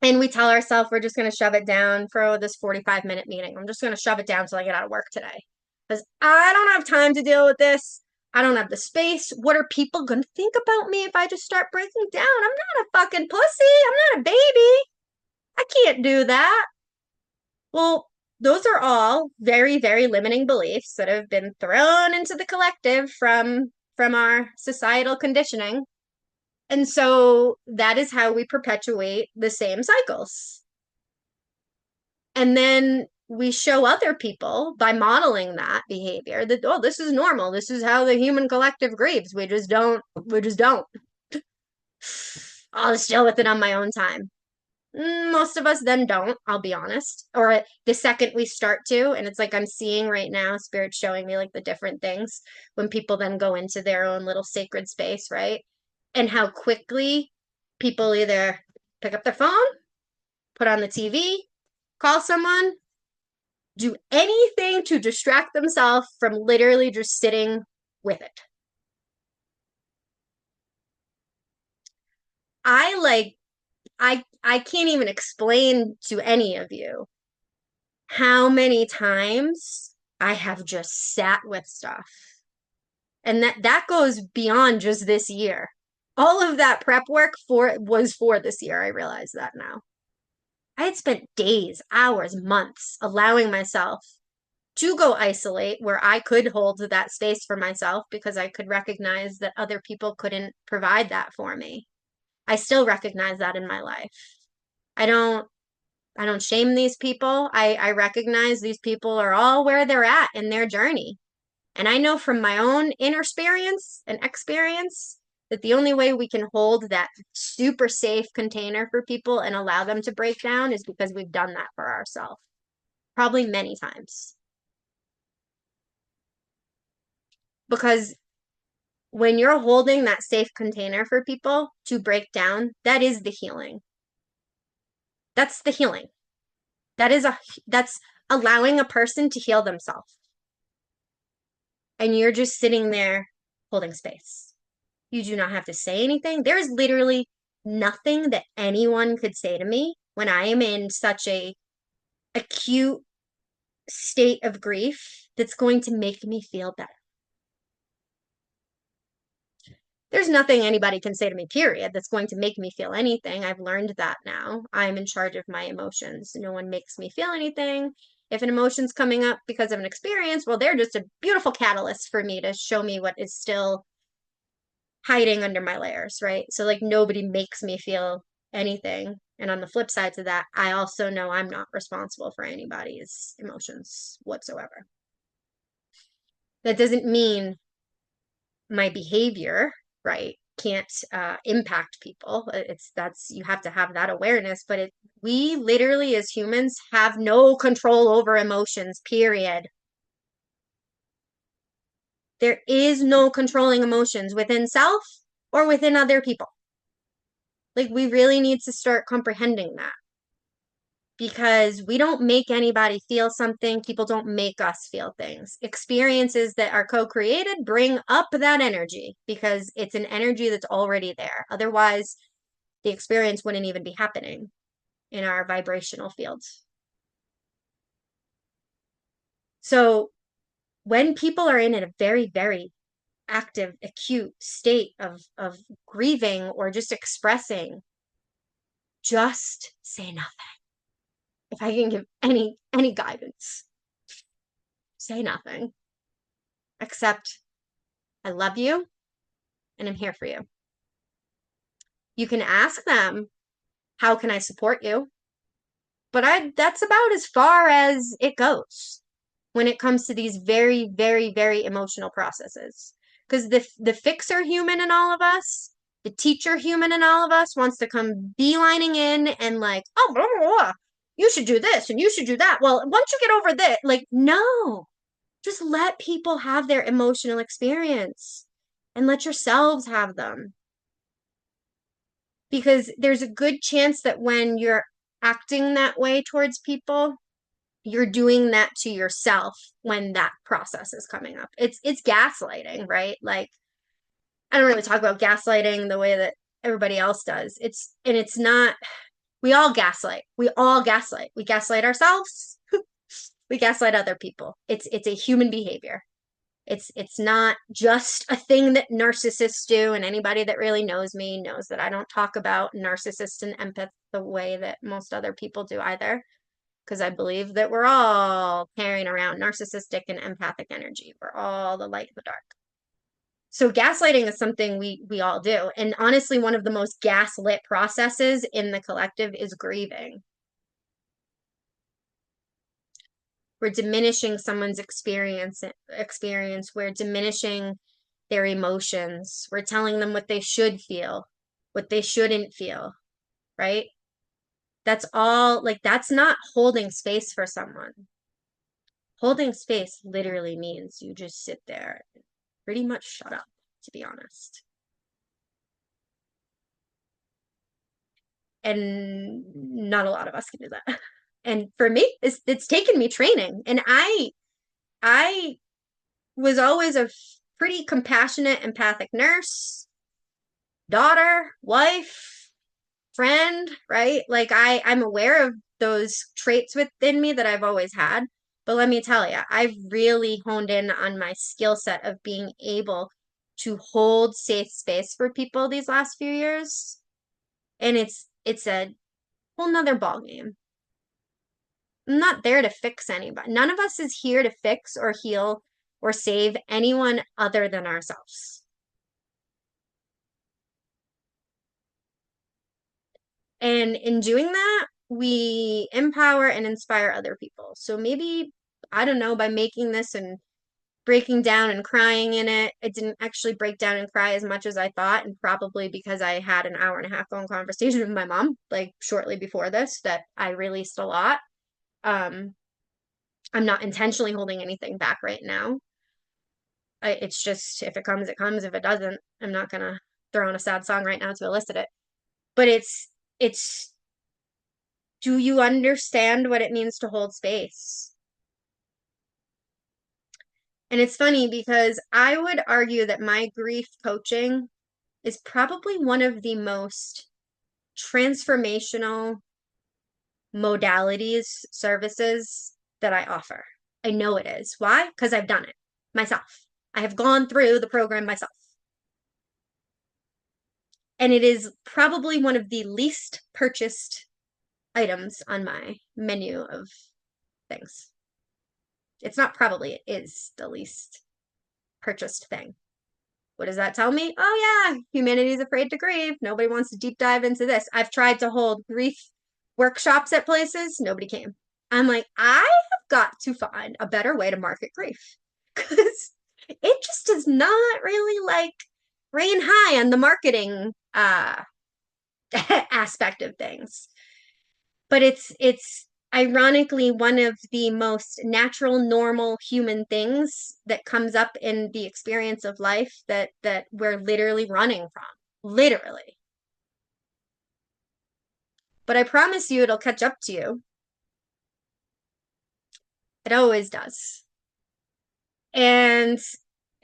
and we tell ourselves we're just going to shove it down for this 45-minute meeting. I'm just going to shove it down till I get out of work today because I don't have time to deal with this. I don't have the space. What are people going to think about me if I just start breaking down? I'm not a fucking pussy. I'm not a baby. I can't do that. Well, those are all very, very limiting beliefs that have been thrown into the collective from our societal conditioning. And so that is how we perpetuate the same cycles. And then we show other people by modeling that behavior that, oh, this is normal. This is how the human collective grieves. We just don't. I'll just deal with it on my own time. Most of us then don't, I'll be honest. Or the second we start to, and it's like I'm seeing right now, Spirit showing me like the different things when people then go into their own little sacred space, right? And how quickly people either pick up their phone, put on the TV, call someone, do anything to distract themselves from literally just sitting with it. I like I can't even explain to any of you how many times I have just sat with stuff. And that goes beyond just this year. All of that prep work was for this year. I realize that now. I had spent days, hours, months allowing myself to go isolate where I could hold that space for myself because I could recognize that other people couldn't provide that for me. I still recognize that in my life. I don't I don't shame these people. I recognize these people are all where they're at in their journey. And I know from my own inner experience and experience that the only way we can hold that super safe container for people and allow them to break down is because we've done that for ourselves, probably many times. Because when you're holding that safe container for people to break down, that is the healing. That's the healing. That's allowing a person to heal themselves. And you're just sitting there holding space. You do not have to say anything. There is literally nothing that anyone could say to me when I am in such a acute state of grief that's going to make me feel better. There's nothing anybody can say to me, period, that's going to make me feel anything. I've learned that now. I'm in charge of my emotions. No one makes me feel anything. If an emotion's coming up because of an experience, well, they're just a beautiful catalyst for me to show me what is still hiding under my layers, right? So, like, nobody makes me feel anything. And on the flip side to that, I also know I'm not responsible for anybody's emotions whatsoever. That doesn't mean my behavior, right, can't impact people. That's you have to have that awareness, but we literally as humans have no control over emotions, period. There is no controlling emotions within self or within other people. Like, we really need to start comprehending that, because we don't make anybody feel something. People don't make us feel things. Experiences that are co-created bring up that energy because it's an energy that's already there. Otherwise, the experience wouldn't even be happening in our vibrational field. So when people are in a very, very active, acute state of grieving or just expressing, just say nothing. If I can give any guidance, say nothing. Except, I love you and I'm here for you. You can ask them, how can I support you? But that's about as far as it goes when it comes to these very, very, very emotional processes. Because the fixer human in all of us, the teacher human in all of us wants to come beelining in and like, oh, blah, blah, blah. You should do this and you should do that. Well, once you get over this, like, no, just let people have their emotional experience and let yourselves have them. Because there's a good chance that when you're acting that way towards people, you're doing that to yourself when that process is coming up. It's gaslighting, right? Like, I don't really talk about gaslighting the way that everybody else does. It's not, we all gaslight. We all gaslight. We gaslight ourselves. We gaslight other people. It's a human behavior. It's not just a thing that narcissists do, and anybody that really knows me knows that I don't talk about narcissists and empath the way that most other people do either, because I believe that we're all carrying around narcissistic and empathic energy. We're all the light in the dark. So gaslighting is something we all do. And honestly, one of the most gaslit processes in the collective is grieving. We're diminishing someone's experience. We're diminishing their emotions. We're telling them what they should feel, what they shouldn't feel, right? That's all, like, that's not holding space for someone. Holding space literally means you just sit there and pretty much shut up, to be honest. And not a lot of us can do that. And for me, it's taken me training. And I was always a pretty compassionate, empathic nurse, daughter, wife, friend, right? Like, I'm aware of those traits within me that I've always had. But let me tell you, I've really honed in on my skill set of being able to hold safe space for people these last few years. And it's a whole nother ballgame. I'm not there to fix anybody. None of us is here to fix or heal or save anyone other than ourselves. And in doing that, we empower and inspire other people. So maybe, I don't know, by making this and breaking down and crying in it, it didn't actually break down and cry as much as I thought. And probably because I had an hour and a half phone conversation with my mom, like shortly before this, that I released a lot. I'm not intentionally holding anything back right now. It's just, if it comes, it comes. If it doesn't, I'm not gonna throw on a sad song right now to elicit it. But it's do you understand what it means to hold space? And it's funny because I would argue that my grief coaching is probably one of the most transformational modalities, services that I offer. I know it is. Why? Because I've done it myself. I have gone through the program myself. And it is probably one of the least purchased items on my menu of things. It's not probably, it is the least purchased thing. What does that tell me? Oh, yeah, humanity's afraid to grieve. Nobody wants to deep dive into this. I've tried to hold grief workshops at places, nobody came. I'm like, I have got to find a better way to market grief because it just does not really like rain high on the marketing aspect of things. But it's ironically one of the most natural, normal human things that comes up in the experience of life that we're literally running from. Literally. But I promise you it'll catch up to you. It always does. And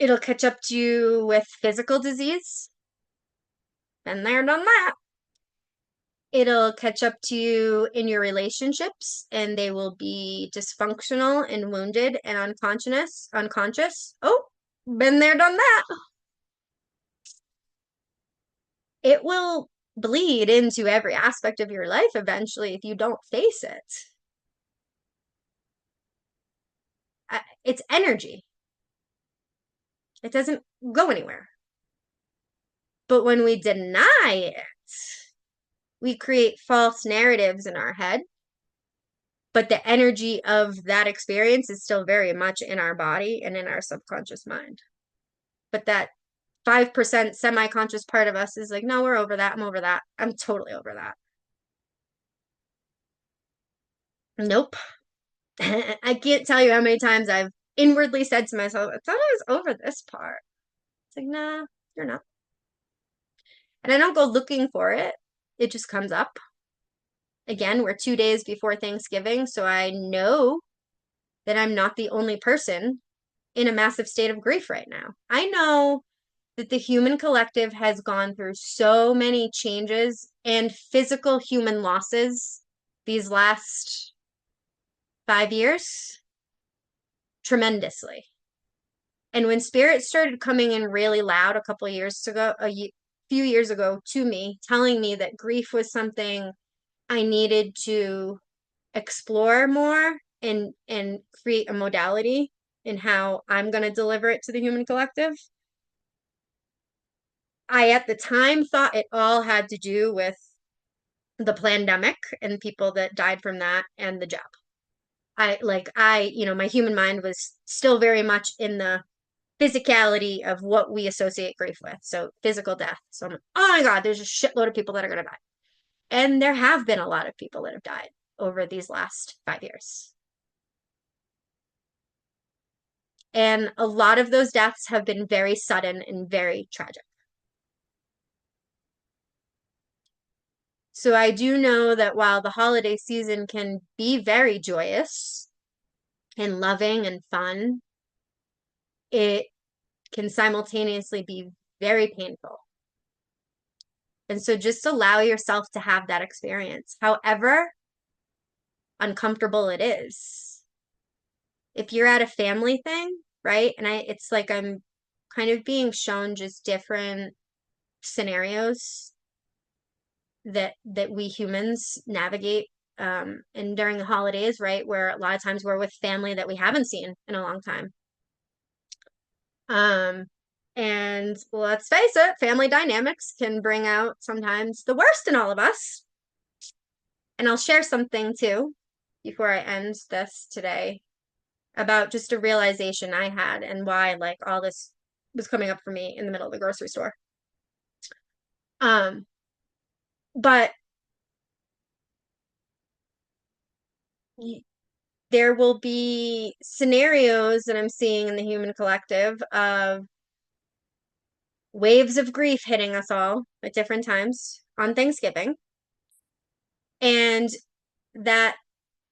it'll catch up to you with physical disease. Been there, done that. It'll catch up to you in your relationships, and they will be dysfunctional and wounded and unconscious. Oh, been there, done that. It will bleed into every aspect of your life eventually if you don't face it. It's energy. It doesn't go anywhere. But when we deny it, we create false narratives in our head, but the energy of that experience is still very much in our body and in our subconscious mind. But that 5% semi-conscious part of us is like, no, we're over that. I'm over that. I'm totally over that. Nope. I can't tell you how many times I've inwardly said to myself, I thought I was over this part. It's like, nah, you're not. And I don't go looking for it. It just comes up. Again, we're 2 days before Thanksgiving, so I know that I'm not the only person in a massive state of grief right now. I know that the human collective has gone through so many changes and physical human losses these last 5 years tremendously. And when spirit started coming in really loud a couple of years ago, few years ago to me, telling me that grief was something I needed to explore more and create a modality in how I'm going to deliver it to the human collective. I at the time thought it all had to do with the pandemic and people that died from that and the jab. My human mind was still very much in the physicality of what we associate grief with. So physical death. So I'm like, oh my God, there's a shitload of people that are going to die. And there have been a lot of people that have died over these last 5 years. And a lot of those deaths have been very sudden and very tragic. So I do know that while the holiday season can be very joyous and loving and fun, it can simultaneously be very painful. And so just allow yourself to have that experience, however uncomfortable it is. If you're at a family thing, right? And it's like I'm kind of being shown just different scenarios that we humans navigate and during the holidays, right? Where a lot of times we're with family that we haven't seen in a long time. And let's face it, family dynamics can bring out sometimes the worst in all of us. And I'll share something too before I end this today about just a realization I had and why like all this was coming up for me in the middle of the grocery store. But there will be scenarios that I'm seeing in the human collective of waves of grief hitting us all at different times on Thanksgiving. And that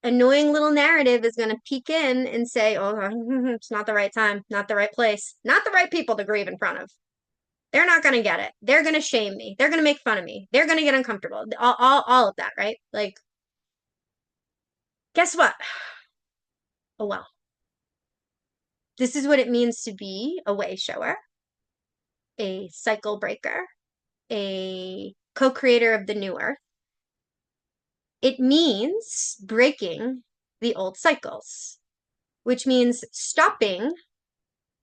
annoying little narrative is going to peek in and say, oh, it's not the right time, not the right place, not the right people to grieve in front of. They're not going to get it. They're going to shame me. They're going to make fun of me. They're going to get uncomfortable. All of that, right? Like, guess what? Oh, well. This is what it means to be a way shower, a cycle breaker, a co-creator of the new earth, it means breaking the old cycles, which means stopping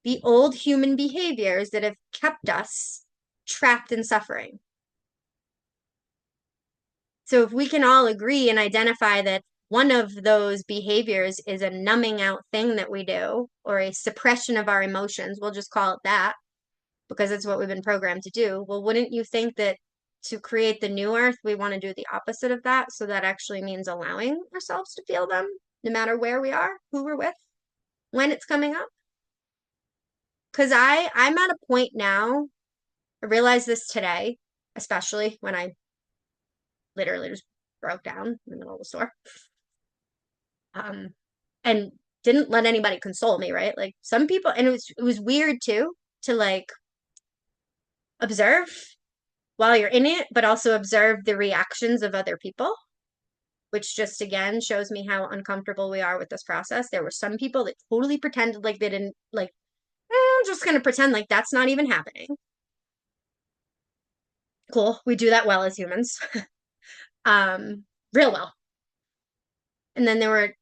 the old human behaviors that have kept us trapped in suffering. So if we can all agree and identify that one of those behaviors is a numbing out thing that we do, or a suppression of our emotions, we'll just call it that, because it's what we've been programmed to do. Well, wouldn't you think that to create the new earth, we want to do the opposite of that? So that actually means allowing ourselves to feel them, no matter where we are, who we're with, when it's coming up. Because I'm at a point now, I realized this today, especially when I literally just broke down in the middle of the store. And didn't let anybody console me, right? Like some people, and it was weird too, to like observe while you're in it, but also observe the reactions of other people, which just again shows me how uncomfortable we are with this process. There were some people that totally pretended like they didn't, like, I'm just gonna pretend like that's not even happening. Cool. We do that well as humans. Real well. And then there were,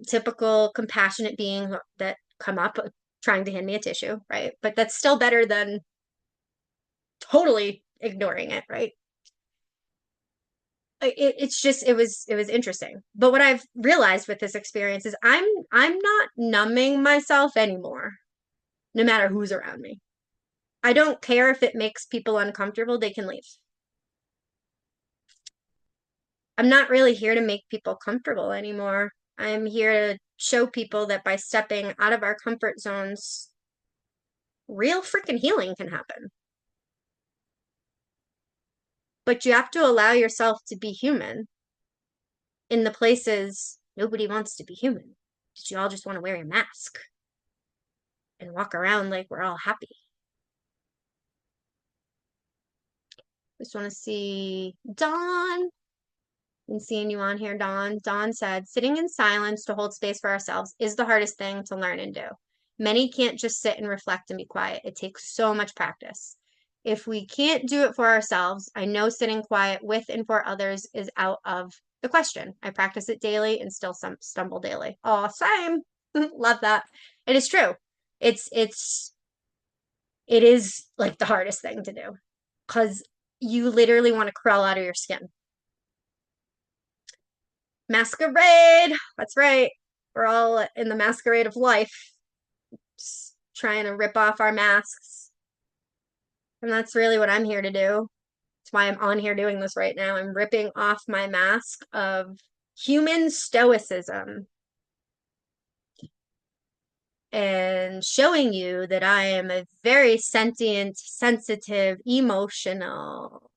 typical compassionate beings that come up trying to hand me a tissue, right? But that's still better than totally ignoring it, right? It's just it was interesting. But what I've realized with this experience is I'm not numbing myself anymore, no matter who's around me. I don't care if it makes people uncomfortable, they can leave. I'm not really here to make people comfortable anymore. I'm here to show people that by stepping out of our comfort zones, real freaking healing can happen. But you have to allow yourself to be human in the places nobody wants to be human. Did you all just want to wear your mask and walk around like we're all happy? Just want to see Dawn. Been seeing you on here, Dawn. Dawn said, sitting in silence to hold space for ourselves is the hardest thing to learn and do. Many can't just sit and reflect and be quiet. It takes so much practice. If we can't do it for ourselves, I know sitting quiet with and for others is out of the question. I practice it daily and still stumble daily. Oh, same. Love that. It is true. It is like the hardest thing to do because you literally want to crawl out of your skin. Masquerade. That's right. We're all in the masquerade of life, just trying to rip off our masks. And that's really what I'm here to do. That's why I'm on here doing this right now. I'm ripping off my mask of human stoicism and showing you that I am a very sentient, sensitive, emotional,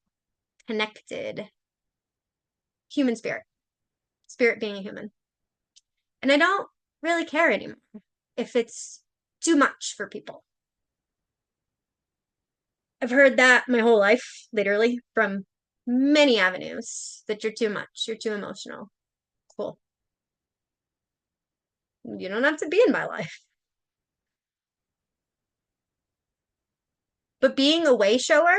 connected human spirit. Spirit being a human. And I don't really care anymore if it's too much for people. I've heard that my whole life, literally, from many avenues, that you're too much, you're too emotional. Cool. You don't have to be in my life. But being a way shower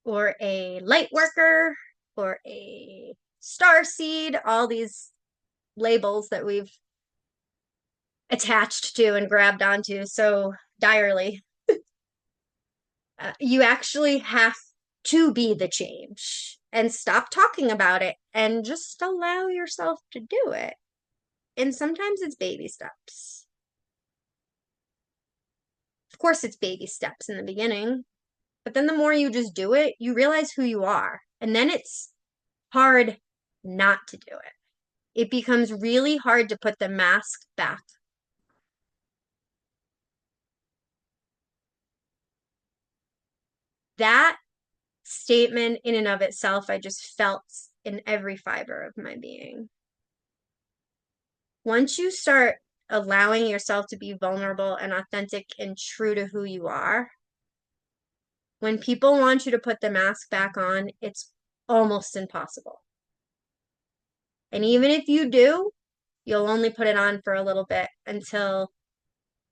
or a light worker or a star seed, all these labels that we've attached to and grabbed onto so direly, you actually have to be the change and stop talking about it and just allow yourself to do it. And sometimes it's baby steps. Of course, it's baby steps in the beginning, but then the more you just do it, you realize who you are. And then it's hard not to do it. It becomes really hard to put the mask back. That statement in and of itself, I just felt in every fiber of my being. Once you start allowing yourself to be vulnerable and authentic and true to who you are, when people want you to put the mask back on, it's almost impossible. And even if you do, you'll only put it on for a little bit until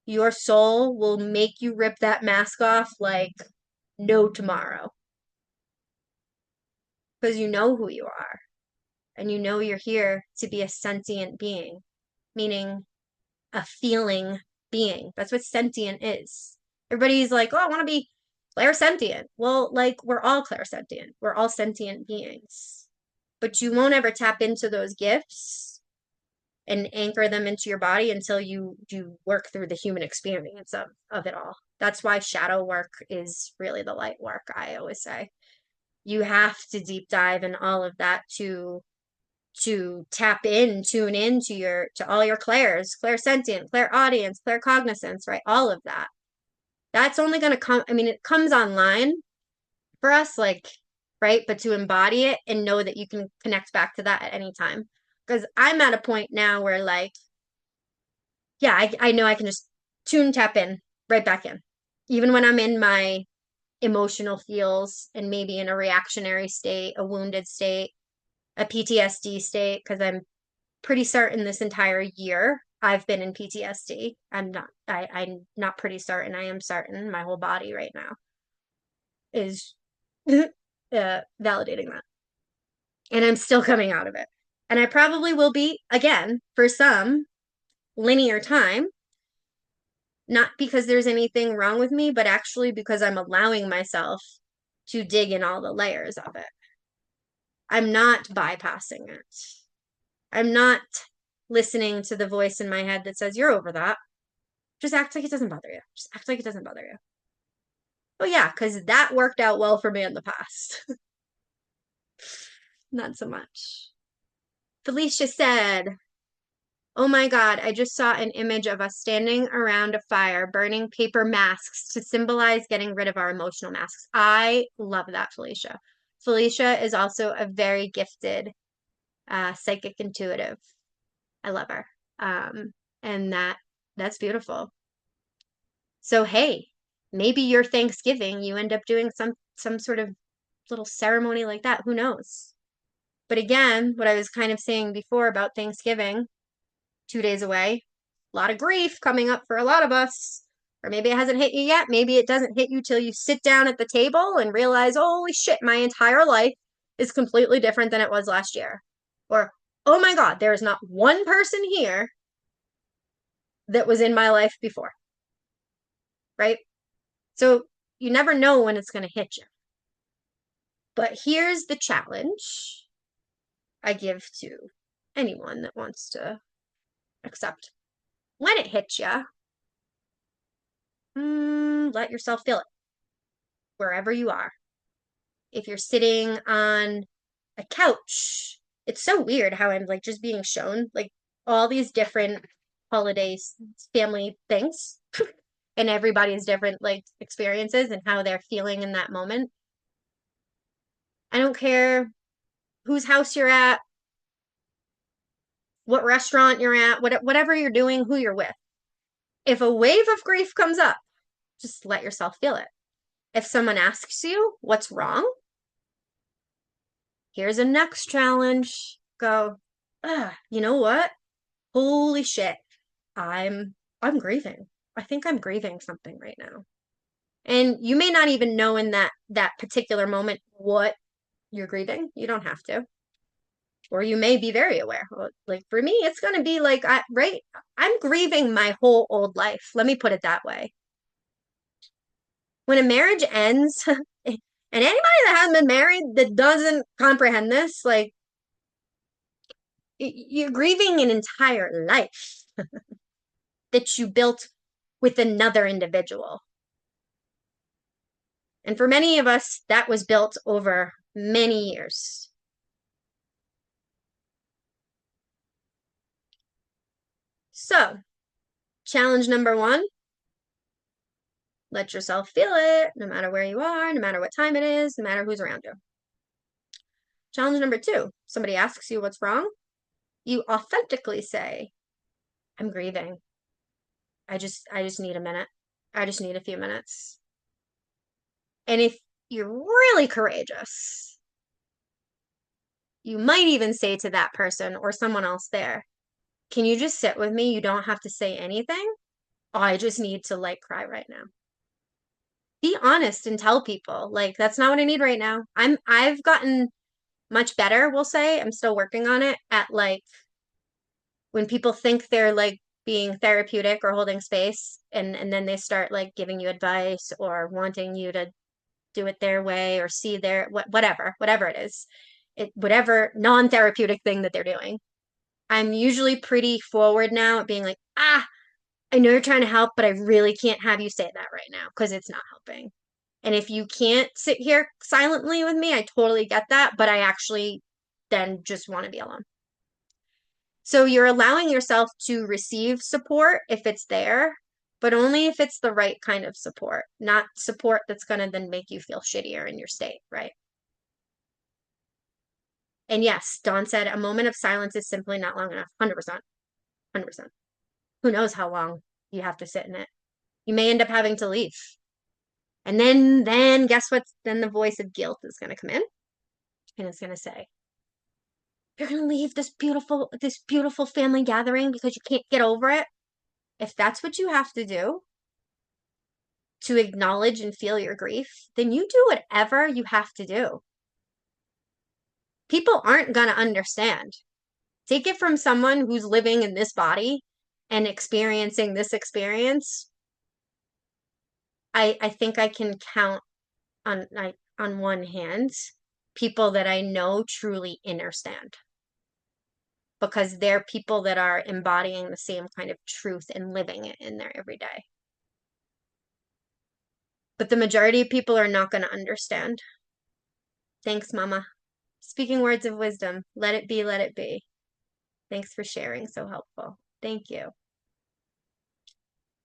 your soul will make you rip that mask off like no tomorrow because you know who you are and you know you're here to be a sentient being, meaning a feeling being. That's what sentient is. Everybody's like, oh, I want to be clairsentient. Well, like, we're all clairsentient. We're all sentient beings. But you won't ever tap into those gifts and anchor them into your body until you work through the human experience of it all. That's why shadow work is really the light work, I always say. You have to deep dive in all of that to tap in, tune in to all your clairs, clairsentient, clairaudience, claircognizance, right? All of that. That's only going to come, I mean, it comes online for us, like, right? But to embody it and know that you can connect back to that at any time. Because I'm at a point now where, like, yeah, I know I can just tap in, right back in. Even when I'm in my emotional feels and maybe in a reactionary state, a wounded state, a PTSD state, because I'm pretty certain this entire year I've been in PTSD. I'm not pretty certain. I am certain my whole body right now is validating that. And I'm still coming out of it. And I probably will be again for some linear time, not because there's anything wrong with me, but actually because I'm allowing myself to dig in all the layers of it. I'm not bypassing it. I'm not listening to the voice in my head that says, you're over that. Just act like it doesn't bother you. Just act like it doesn't bother you. Oh, yeah, because that worked out well for me in the past. Not so much. Felicia said, oh my God, I just saw an image of us standing around a fire, burning paper masks to symbolize getting rid of our emotional masks. I love that, Felicia. Felicia is also a very gifted psychic intuitive. I love her. And that's beautiful. So, hey, maybe your Thanksgiving, you end up doing some sort of little ceremony like that. Who knows? But again, what I was kind of saying before about Thanksgiving, 2 days away, a lot of grief coming up for a lot of us. Or maybe it hasn't hit you yet. Maybe it doesn't hit you till you sit down at the table and realize, holy shit, my entire life is completely different than it was last year. Or, oh my God, there is not one person here that was in my life before. Right? So you never know when it's going to hit you. But here's the challenge I give to anyone that wants to accept. When it hits you, let yourself feel it wherever you are. If you're sitting on a couch, it's so weird how I'm like just being shown like all these different holidays, family things, and everybody's different like experiences and how they're feeling in that moment. I don't care whose house you're at, what restaurant you're at, whatever you're doing, who you're with. If a wave of grief comes up, just let yourself feel it. If someone asks you what's wrong, here's a next challenge. Go, you know what? Holy shit. I'm grieving. I think I'm grieving something right now. And you may not even know in that particular moment what you're grieving. You don't have to. Or you may be very aware. Like for me, it's going to be like, I'm grieving my whole old life. Let me put it that way. When a marriage ends, and anybody that hasn't been married that doesn't comprehend this, like, you're grieving an entire life that you built with another individual. And for many of us, that was built over many years. So, challenge number 1, let yourself feel it, no matter where you are, no matter what time it is, no matter who's around you. Challenge number 2, somebody asks you what's wrong, you authentically say, I'm grieving. I just need a minute. I just need a few minutes. And if you're really courageous, you might even say to that person or someone else there, can you just sit with me? You don't have to say anything. I just need to like cry right now. be honest and tell people, like, that's not what I need right now. I've gotten much better, we'll say. I'm still working on it at like when people think they're like being therapeutic or holding space and then they start like giving you advice or wanting you to do it their way or see their whatever it is. Whatever non-therapeutic thing that they're doing. I'm usually pretty forward now at being like, I know you're trying to help, but I really can't have you say that right now because it's not helping. And if you can't sit here silently with me, I totally get that, but I actually then just want to be alone. So you're allowing yourself to receive support if it's there, but only if it's the right kind of support, not support that's going to then make you feel shittier in your state, right? And yes, Dawn said a moment of silence is simply not long enough. 100%. 100%. Who knows how long you have to sit in it? You may end up having to leave. And then guess what? Then the voice of guilt is going to come in and it's going to say, you're going to leave this beautiful family gathering because you can't get over it. If that's what you have to do to acknowledge and feel your grief, then you do whatever you have to do. People aren't going to understand. Take it from someone who's living in this body and experiencing this experience. I think I can count on one hand people that I know truly understand because they're people that are embodying the same kind of truth and living it in their everyday. But the majority of people are not going to understand. Thanks, Mama. Speaking words of wisdom. Let it be, let it be. Thanks for sharing. So helpful. Thank you.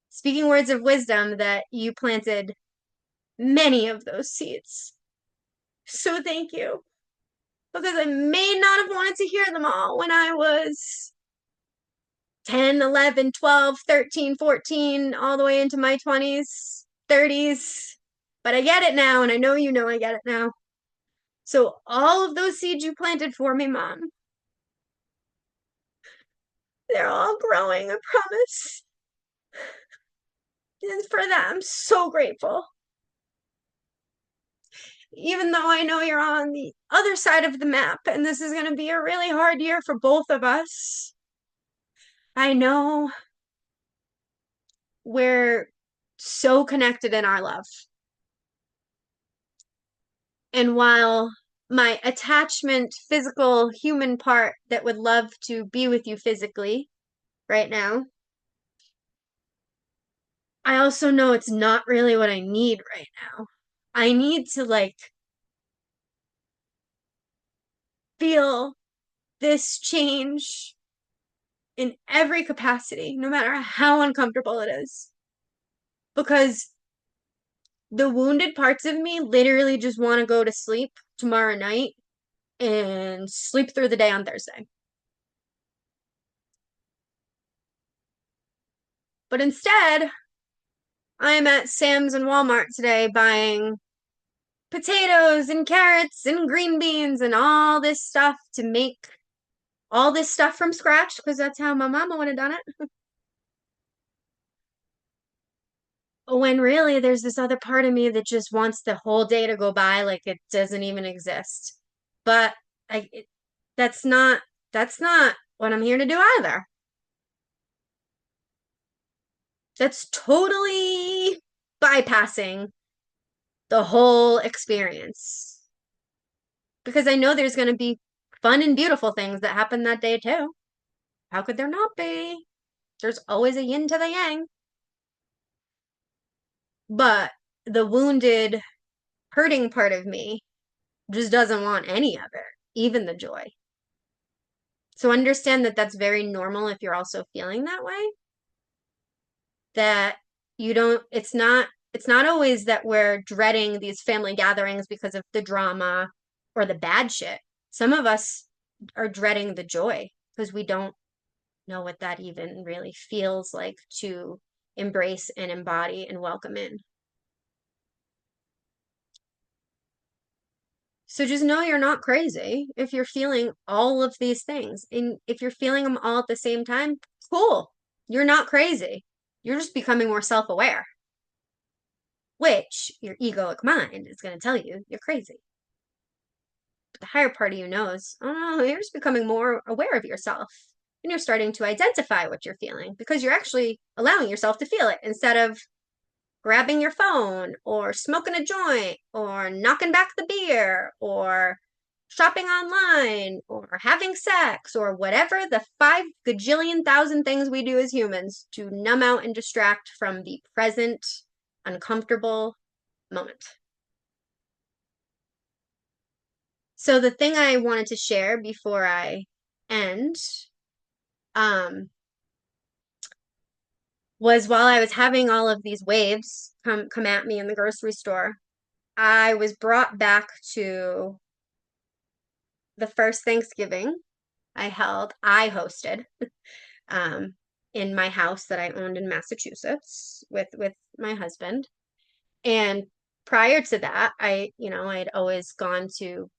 Speaking words of wisdom that you planted many of those seeds. So thank you. Because I may not have wanted to hear them all when I was 10, 11, 12, 13, 14, all the way into my 20s, 30s. But I get it now, and I know you know I get it now. So all of those seeds you planted for me, Mom, they're all growing, I promise. And for that, I'm so grateful. Even though I know you're on the other side of the map, and this is going to be a really hard year for both of us, I know we're so connected in our love. And while my attachment, physical, human part that would love to be with you physically right now, I also know it's not really what I need right now. I need to like feel this change in every capacity, no matter how uncomfortable it is. Because the wounded parts of me literally just want to go to sleep tomorrow night and sleep through the day on Thursday. But instead, I'm at Sam's and Walmart today buying potatoes and carrots and green beans and all this stuff to make all this stuff from scratch because that's how my mama would have done it. When really there's this other part of me that just wants the whole day to go by like it doesn't even exist. But I it, that's not what I'm here to do either. That's totally bypassing the whole experience. Because I know there's going to be fun and beautiful things that happen that day too. How could there not be? There's always a yin to the yang. But the wounded, hurting part of me just doesn't want any of it, even the joy. So understand that that's very normal if you're also feeling that way. That you don't, it's not always that we're dreading these family gatherings because of the drama or the bad shit. Some of us are dreading the joy because we don't know what that even really feels like to embrace and embody and welcome in. So just know you're not crazy if you're feeling all of these things. And if you're feeling them all at the same time, cool. You're not crazy. You're just becoming more self-aware. which your egoic mind is going to tell you you're crazy. But the higher part of you knows, oh no, you're just becoming more aware of yourself. And you're starting to identify what you're feeling because you're actually allowing yourself to feel it instead of grabbing your phone or smoking a joint or knocking back the beer or shopping online or having sex or whatever the 5 gajillion thousand things we do as humans to numb out and distract from the present uncomfortable moment. So the thing I wanted to share before I end was while I was having all of these waves come at me in the grocery store, I was brought back to the first Thanksgiving I hosted in my house that I owned in Massachusetts with my husband. And prior to that, I had always gone to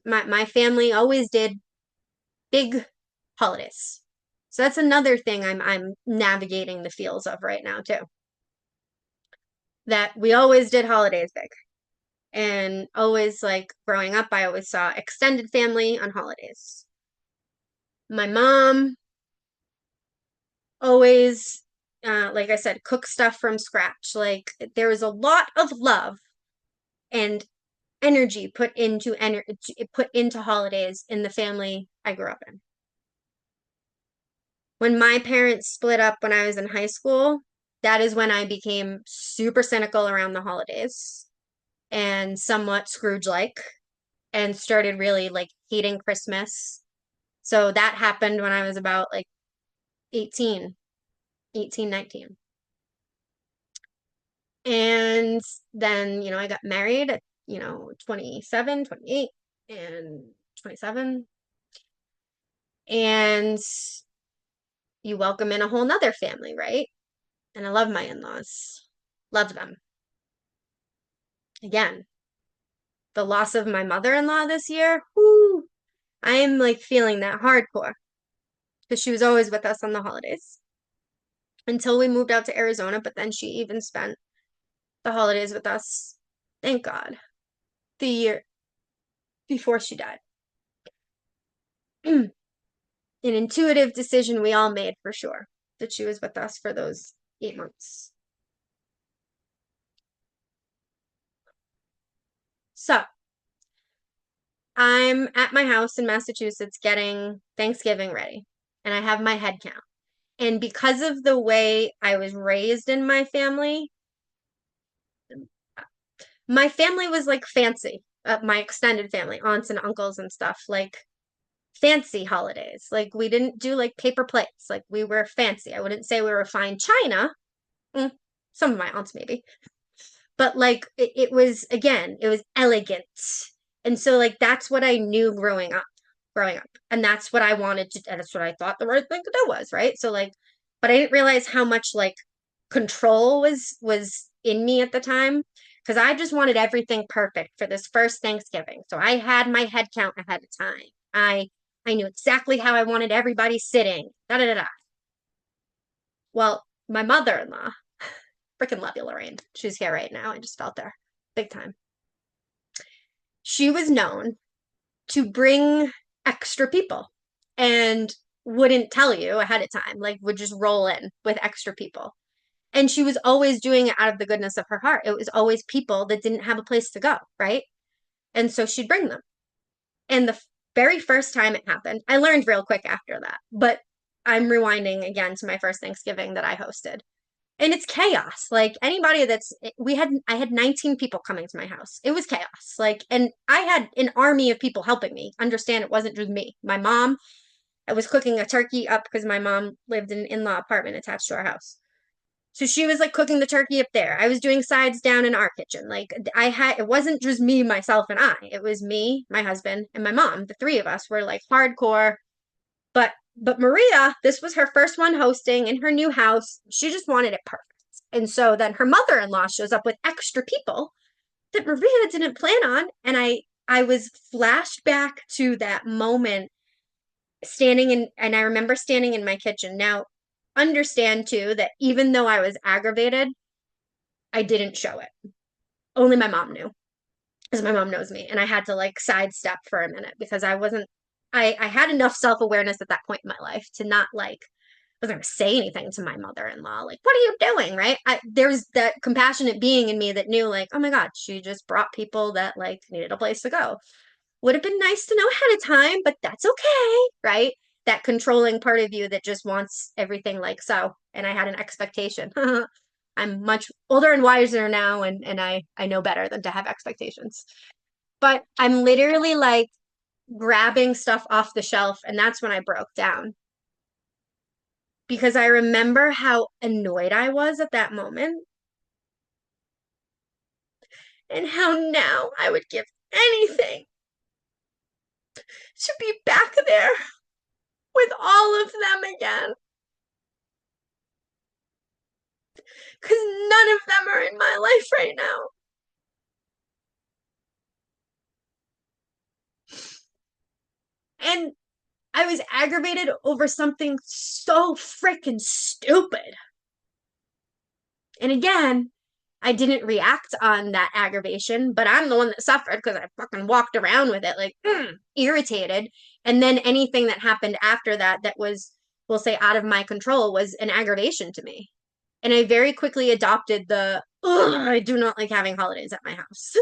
my family always did big holidays. So that's another thing I'm navigating the feels of right now too. That we always did holidays big. And always, like, growing up, I always saw extended family on holidays. My mom always, like I said, cook stuff from scratch. Like, there was a lot of love and energy put into holidays in the family I grew up in. When my parents split up when I was in high school, that is when I became super cynical around the holidays and somewhat Scrooge-like and started really like hating Christmas. So that happened when I was about like 18, 19. And then, I got married at, 27, 28, and 27. And you welcome in a whole nother family, right? And I love my in-laws. Love them. Again, the loss of my mother-in-law this year, whoo, I am like feeling that hardcore because she was always with us on the holidays until we moved out to Arizona, but then she even spent the holidays with us, thank God, the year before she died. An intuitive decision we all made for sure that she was with us for those 8 months. So I'm at my house in Massachusetts getting Thanksgiving ready, and I have my head count. And because of the way I was raised in my family was like fancy. My extended family, aunts and uncles and stuff, like fancy holidays. Like we didn't do like paper plates. Like we were fancy. I wouldn't say we were fine china. Some of my aunts maybe. But like it was, again, it was elegant. And so like that's what I knew growing up. And that's what I wanted to, and that's what I thought the right thing to do was, right? So like, but I didn't realize how much like control was in me at the time because I just wanted everything perfect for this first Thanksgiving. So I had my head count ahead of time. I knew exactly how I wanted everybody sitting. Da da da da. Well, my mother-in-law, freaking love you, Lorraine. She's here right now. I just felt her big time. She was known to bring extra people and wouldn't tell you ahead of time, like would just roll in with extra people. And she was always doing it out of the goodness of her heart. It was always people that didn't have a place to go, right? And so she'd bring them. And the very first time it happened, I learned real quick after that, but I'm rewinding again to my first Thanksgiving that I hosted. And it's chaos. Like anybody I had 19 people coming to my house. It was chaos. Like, and I had an army of people helping me understand it wasn't just me. My mom, I was cooking a turkey up because my mom lived in an in-law apartment attached to our house. So she was like cooking the turkey up there. I was doing sides down in our kitchen. Like it wasn't just me, myself, and I. It was me, my husband, and my mom. The three of us were like hardcore. But Maria, this was her first one hosting in her new house. She just wanted it perfect. And so then her mother-in-law shows up with extra people that Maria didn't plan on. And I was flashed back to that moment and I remember standing in my kitchen. Now, understand too that even though I was aggravated, I didn't show it. only my mom knew, because my mom knows me. And I had to like sidestep for a minute because I had enough self-awareness at that point in my life to not like, I was going to say anything to my mother-in-law. Like, what are you doing? Right. There's that compassionate being in me that knew like, oh my God, she just brought people that like needed a place to go. Would have been nice to know ahead of time, but that's okay. Right. That controlling part of you that just wants everything like so. And I had an expectation. I'm much older and wiser now, and I know better than to have expectations. But I'm literally like grabbing stuff off the shelf, and that's when I broke down because I remember how annoyed I was at that moment and how now I would give anything to be back there with all of them again. Because none of them are in my life right now. And I was aggravated over something so freaking stupid. And again, I didn't react on that aggravation, but I'm the one that suffered because I fucking walked around with it like irritated. And then anything that happened after that that was, we'll say, out of my control was an aggravation to me. And I very quickly adopted the, I do not like having holidays at my house.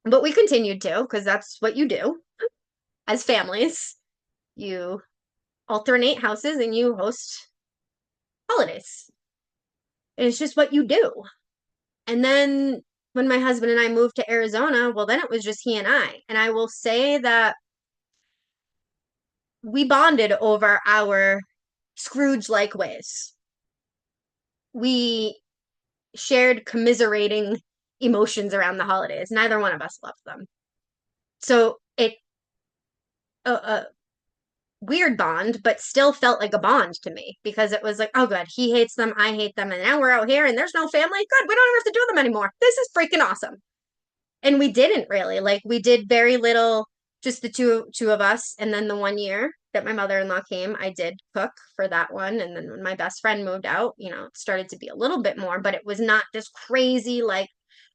But we continued to, because that's what you do as families. You alternate houses and you host holidays. And it's just what you do. And then when my husband and I moved to Arizona, well, then it was just he and I. And I will say that we bonded over our Scrooge-like ways. We shared commiserating emotions around the holidays. Neither one of us loved them. So it a weird bond, but still felt like a bond to me because it was like, oh, good, he hates them, I hate them, and now we're out here and there's no family. Good, we don't even have to do them anymore. This is freaking awesome. And we didn't really like we did very little, just the two of us. And then the one year that my mother-in-law came, I did cook for that one. And then when my best friend moved out, it started to be a little bit more, but it was not this crazy like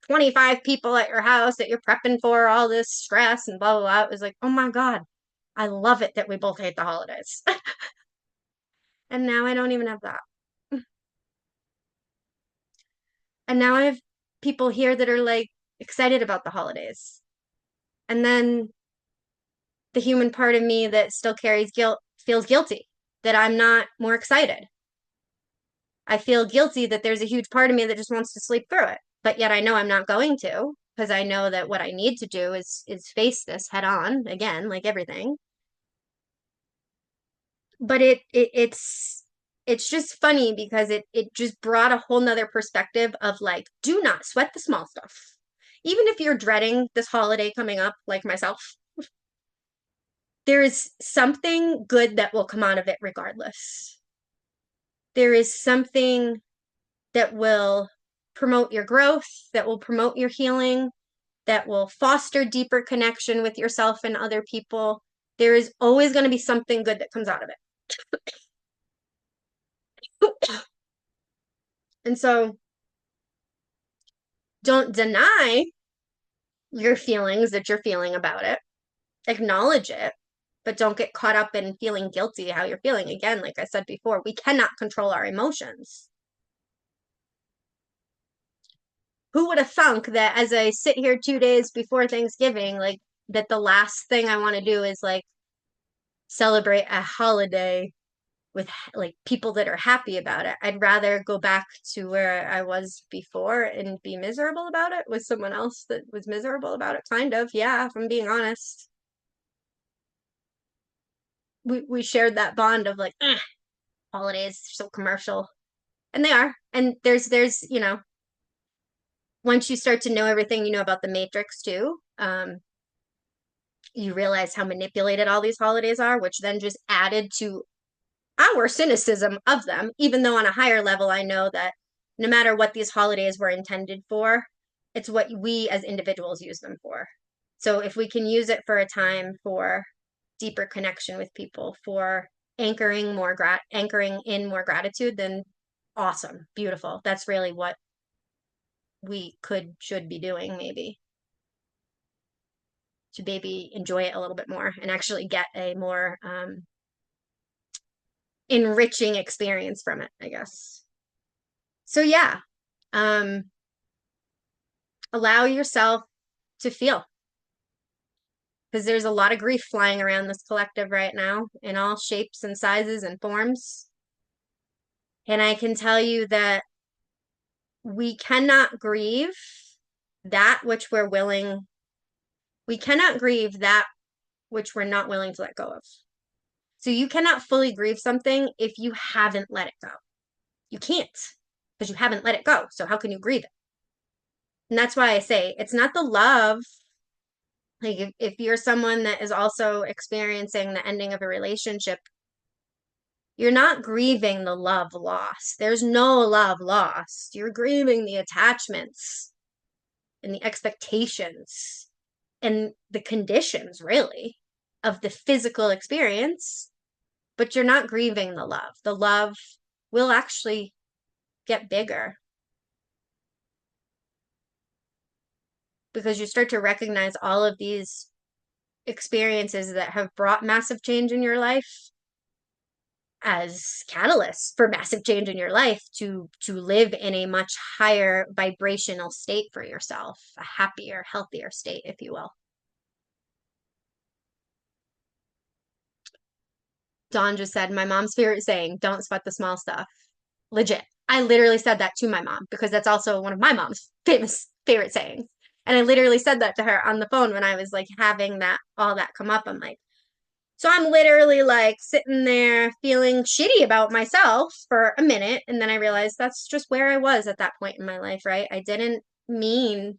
25 people at your house that you're prepping for all this stress and blah blah blah. It was like, oh my God, I love it that we both hate the holidays. And now I don't even have that. And now I have people here that are like excited about the holidays. And then the human part of me that still carries guilt feels guilty that I'm not more excited. I feel guilty that there's a huge part of me that just wants to sleep through it. But yet I know I'm not going to, because I know that what I need to do is face this head on again, like everything. But it's just funny because it just brought a whole nother perspective of like, do not sweat the small stuff. Even if you're dreading this holiday coming up, like myself, there is something good that will come out of it regardless. There is something that will promote your growth, that will promote your healing, that will foster deeper connection with yourself and other people. There is always going to be something good that comes out of it. And so don't deny your feelings that you're feeling about it. Acknowledge it, but don't get caught up in feeling guilty how you're feeling. Again, like I said before, we cannot control our emotions. Who would have thunk that as I sit here 2 days before Thanksgiving, like that the last thing I want to do is like celebrate a holiday with like people that are happy about it. I'd rather go back to where I was before and be miserable about it with someone else that was miserable about it. Kind of, yeah, if I'm being honest. We shared that bond of like holidays so commercial, and they are. And there's once you start to know everything you know about the Matrix too, you realize how manipulated all these holidays are, which then just added to our cynicism of them, even though on a higher level, I know that no matter what these holidays were intended for, it's what we as individuals use them for. So if we can use it for a time for deeper connection with people, for anchoring in more gratitude, then awesome, beautiful. That's really what we should be doing maybe to maybe enjoy it a little bit more and actually get a more enriching experience from it, I guess. So yeah, um, allow yourself to feel because there's a lot of grief flying around this collective right now in all shapes and sizes and forms. And I can tell you that we cannot grieve that which we're willing, we cannot grieve that which we're not willing to let go of. So you cannot fully grieve something if you haven't let it go. You can't because you haven't let it go. So how can you grieve it? And that's why I say it's not the love. Like if you're someone that is also experiencing the ending of a relationship, you're not grieving the love lost. There's no love lost. You're grieving the attachments and the expectations and the conditions, really, of the physical experience, but you're not grieving the love. The love will actually get bigger because you start to recognize all of these experiences that have brought massive change in your life as catalysts for massive change in your life to live in a much higher vibrational state for yourself, a happier, healthier state, if you will. Dawn just said, my mom's favorite saying, don't sweat the small stuff. Legit. I literally said that to my mom because that's also one of my mom's famous favorite sayings. And I literally said that to her on the phone when I was like having that all that come up. I'm like, so I'm literally like sitting there feeling shitty about myself for a minute. And then I realized that's just where I was at that point in my life, right? I didn't mean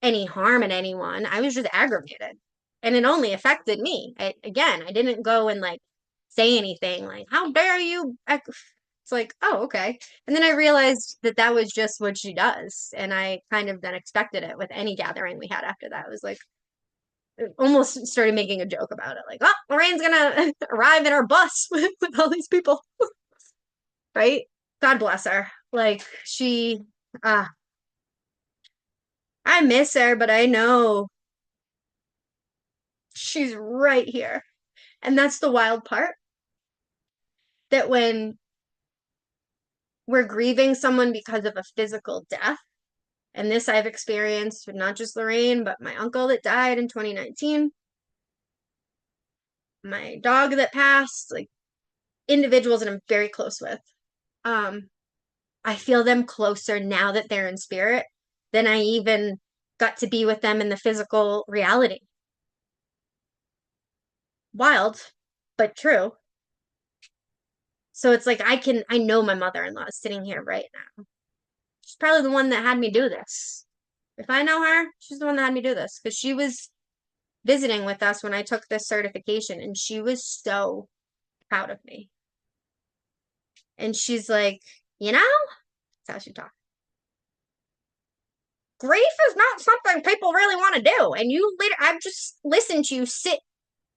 any harm in anyone. I was just aggravated. And it only affected me. I didn't go and like say anything like, how dare you? It's like, oh, okay. And then I realized that that was just what she does. And I kind of then expected it with any gathering we had after that. It was like, almost started making a joke about it. Like, oh, Lorraine's gonna arrive in our bus with all these people. Right? God bless her. Like, uh, I miss her, but I know she's right here. And that's the wild part that when we're grieving someone because of a physical death, and this I've experienced with not just Lorraine, but my uncle that died in 2019, my dog that passed, like individuals that I'm very close with. I feel them closer now that they're in spirit than I even got to be with them in the physical reality. Wild, but true. So it's like I know my mother-in-law is sitting here right now. She's probably the one that had me do this. If I know her, she's the one that had me do this because she was visiting with us when I took this certification and she was so proud of me. And she's like, that's how she talks. Grief is not something people really want to do. And I've just listened to you sit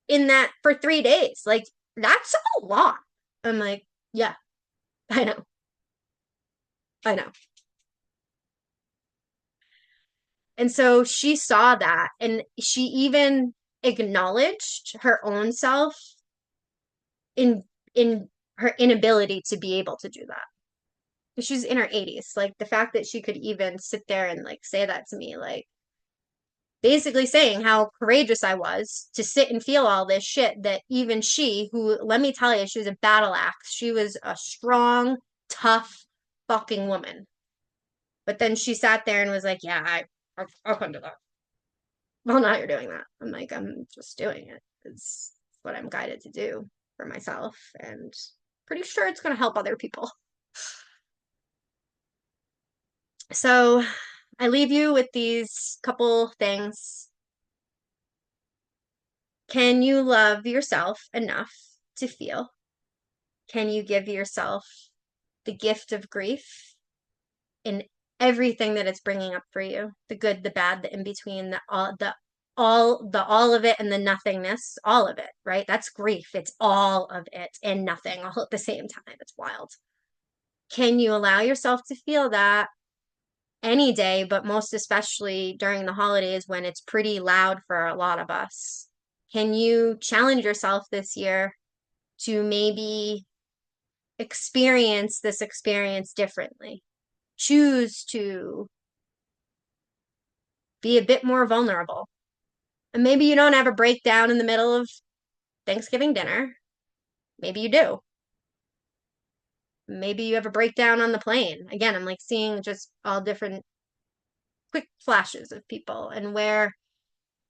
in that for 3 days. Like, that's a lot. I'm like, yeah, I know. I know. And so she saw that and she even acknowledged her own self in her inability to be able to do that. She's in her 80s. Like the fact that she could even sit there and like say that to me, like basically saying how courageous I was to sit and feel all this shit that even she, who, let me tell you, she was a battle axe. She was a strong, tough fucking woman. But then she sat there and was like, yeah, I'll come to that. Well, now you're doing that. I'm like, I'm just doing it. It's what I'm guided to do for myself. And pretty sure it's going to help other people. So I leave you with these couple things. Can you love yourself enough to feel? Can you give yourself the gift of grief in everything that it's bringing up for you? The good, the bad, the in between, all of it and the nothingness, all of it, right? That's grief. It's all of it and nothing all at the same time. It's wild. Can you allow yourself to feel that any day, but most especially during the holidays when it's pretty loud for a lot of us. Can you challenge yourself this year to maybe experience this experience differently? Choose to be a bit more vulnerable. And maybe you don't have a breakdown in the middle of Thanksgiving dinner. Maybe you do. Maybe you have a breakdown on the plane. Again, I'm like seeing just all different quick flashes of people and where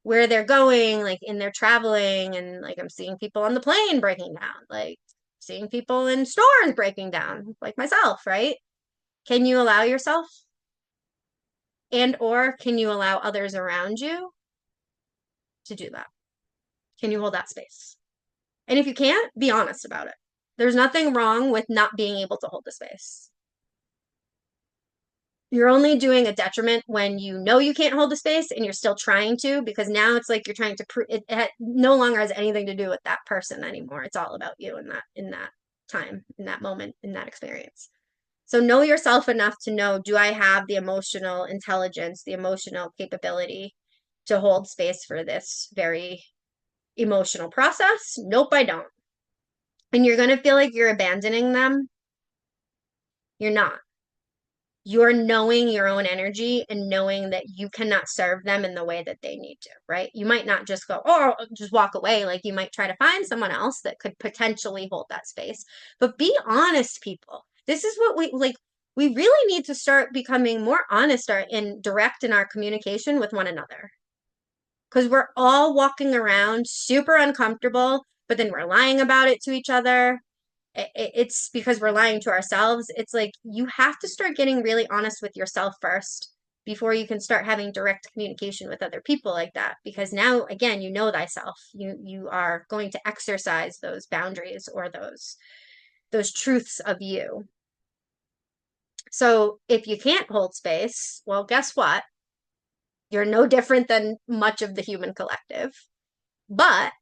they're going, like in their traveling, and like I'm seeing people on the plane breaking down, like seeing people in stores breaking down, like myself, right? Can you allow yourself and or can you allow others around you to do that? Can you hold that space? And if you can't, be honest about it. There's nothing wrong with not being able to hold the space. You're only doing a detriment when you know you can't hold the space and you're still trying to, because now it's like you're trying to prove it no longer has anything to do with that person anymore. It's all about you in that time, in that moment, in that experience. So know yourself enough to know, do I have the emotional intelligence, the emotional capability to hold space for this very emotional process? Nope, I don't. And you're going to feel like you're abandoning them. You're not. You're knowing your own energy and knowing that you cannot serve them in the way that they need to, right? You might not just go, oh, just walk away. Like you might try to find someone else that could potentially hold that space. But be honest, people. This is what we like. We really need to start becoming more honest and direct in our communication with one another. Because we're all walking around super uncomfortable, but then we're lying about it to each other. It's because we're lying to ourselves. It's like you have to start getting really honest with yourself first before you can start having direct communication with other people like that. Because now, again, you know thyself. You are going to exercise those boundaries or those truths of you. So if you can't hold space, well, guess what? You're no different than much of the human collective. But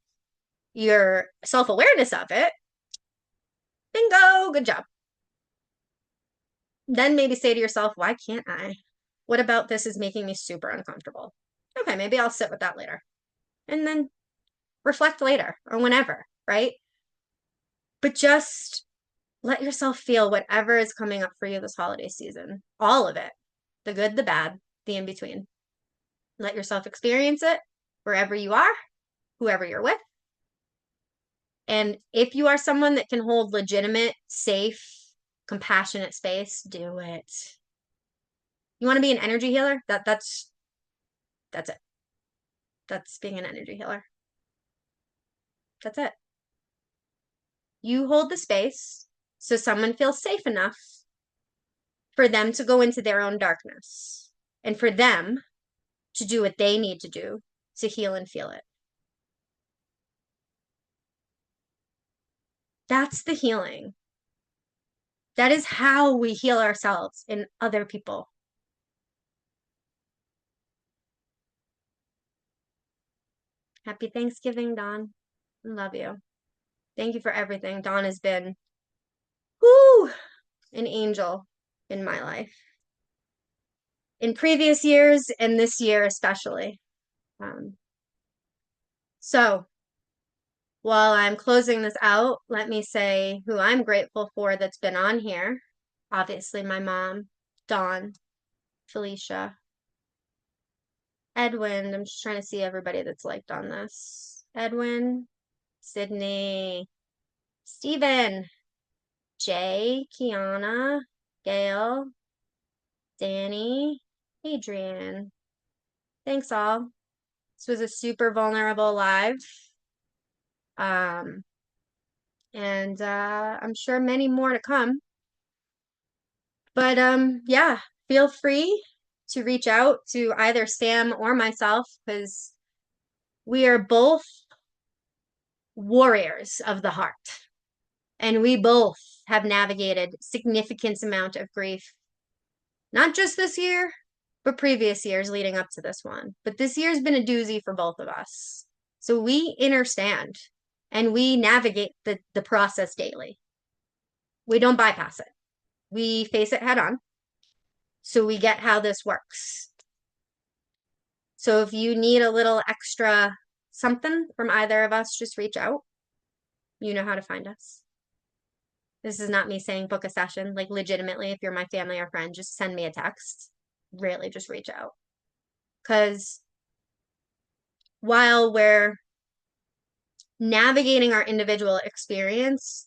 your self-awareness of it, bingo, good job. Then maybe say to yourself, why can't I? What about this is making me super uncomfortable? Okay, maybe I'll sit with that later. And then reflect later or whenever, right? But just let yourself feel whatever is coming up for you this holiday season. All of it. The good, the bad, the in between. Let yourself experience it wherever you are, whoever you're with. And if you are someone that can hold legitimate, safe, compassionate space, do it. You want to be an energy healer? That's it. That's being an energy healer. That's it. You hold the space so someone feels safe enough for them to go into their own darkness and for them to do what they need to do to heal and feel it. That's the healing. That is how we heal ourselves and other people. Happy Thanksgiving, Dawn. Love you. Thank you for everything. Dawn has been, whoo, an angel in my life. In previous years and this year especially. So while I'm closing this out, let me say who I'm grateful for that's been on here. Obviously, my mom, Dawn, Felicia, Edwin. I'm just trying to see everybody that's liked on this. Edwin, Sydney, Stephen, Jay, Kiana, Gail, Danny, Adrian. Thanks all. This was a super vulnerable live. And I'm sure many more to come. But yeah, feel free to reach out to either Sam or myself because we are both warriors of the heart. And we both have navigated significant amount of grief, not just this year, but previous years leading up to this one. But this year's been a doozy for both of us. So we understand and we navigate the process daily. We don't bypass it. We face it head on. So we get how this works. So if you need a little extra something from either of us, just reach out. You know how to find us. This is not me saying book a session. Like, legitimately, if you're my family or friend, just send me a text. Really, just reach out. Because while we're navigating our individual experience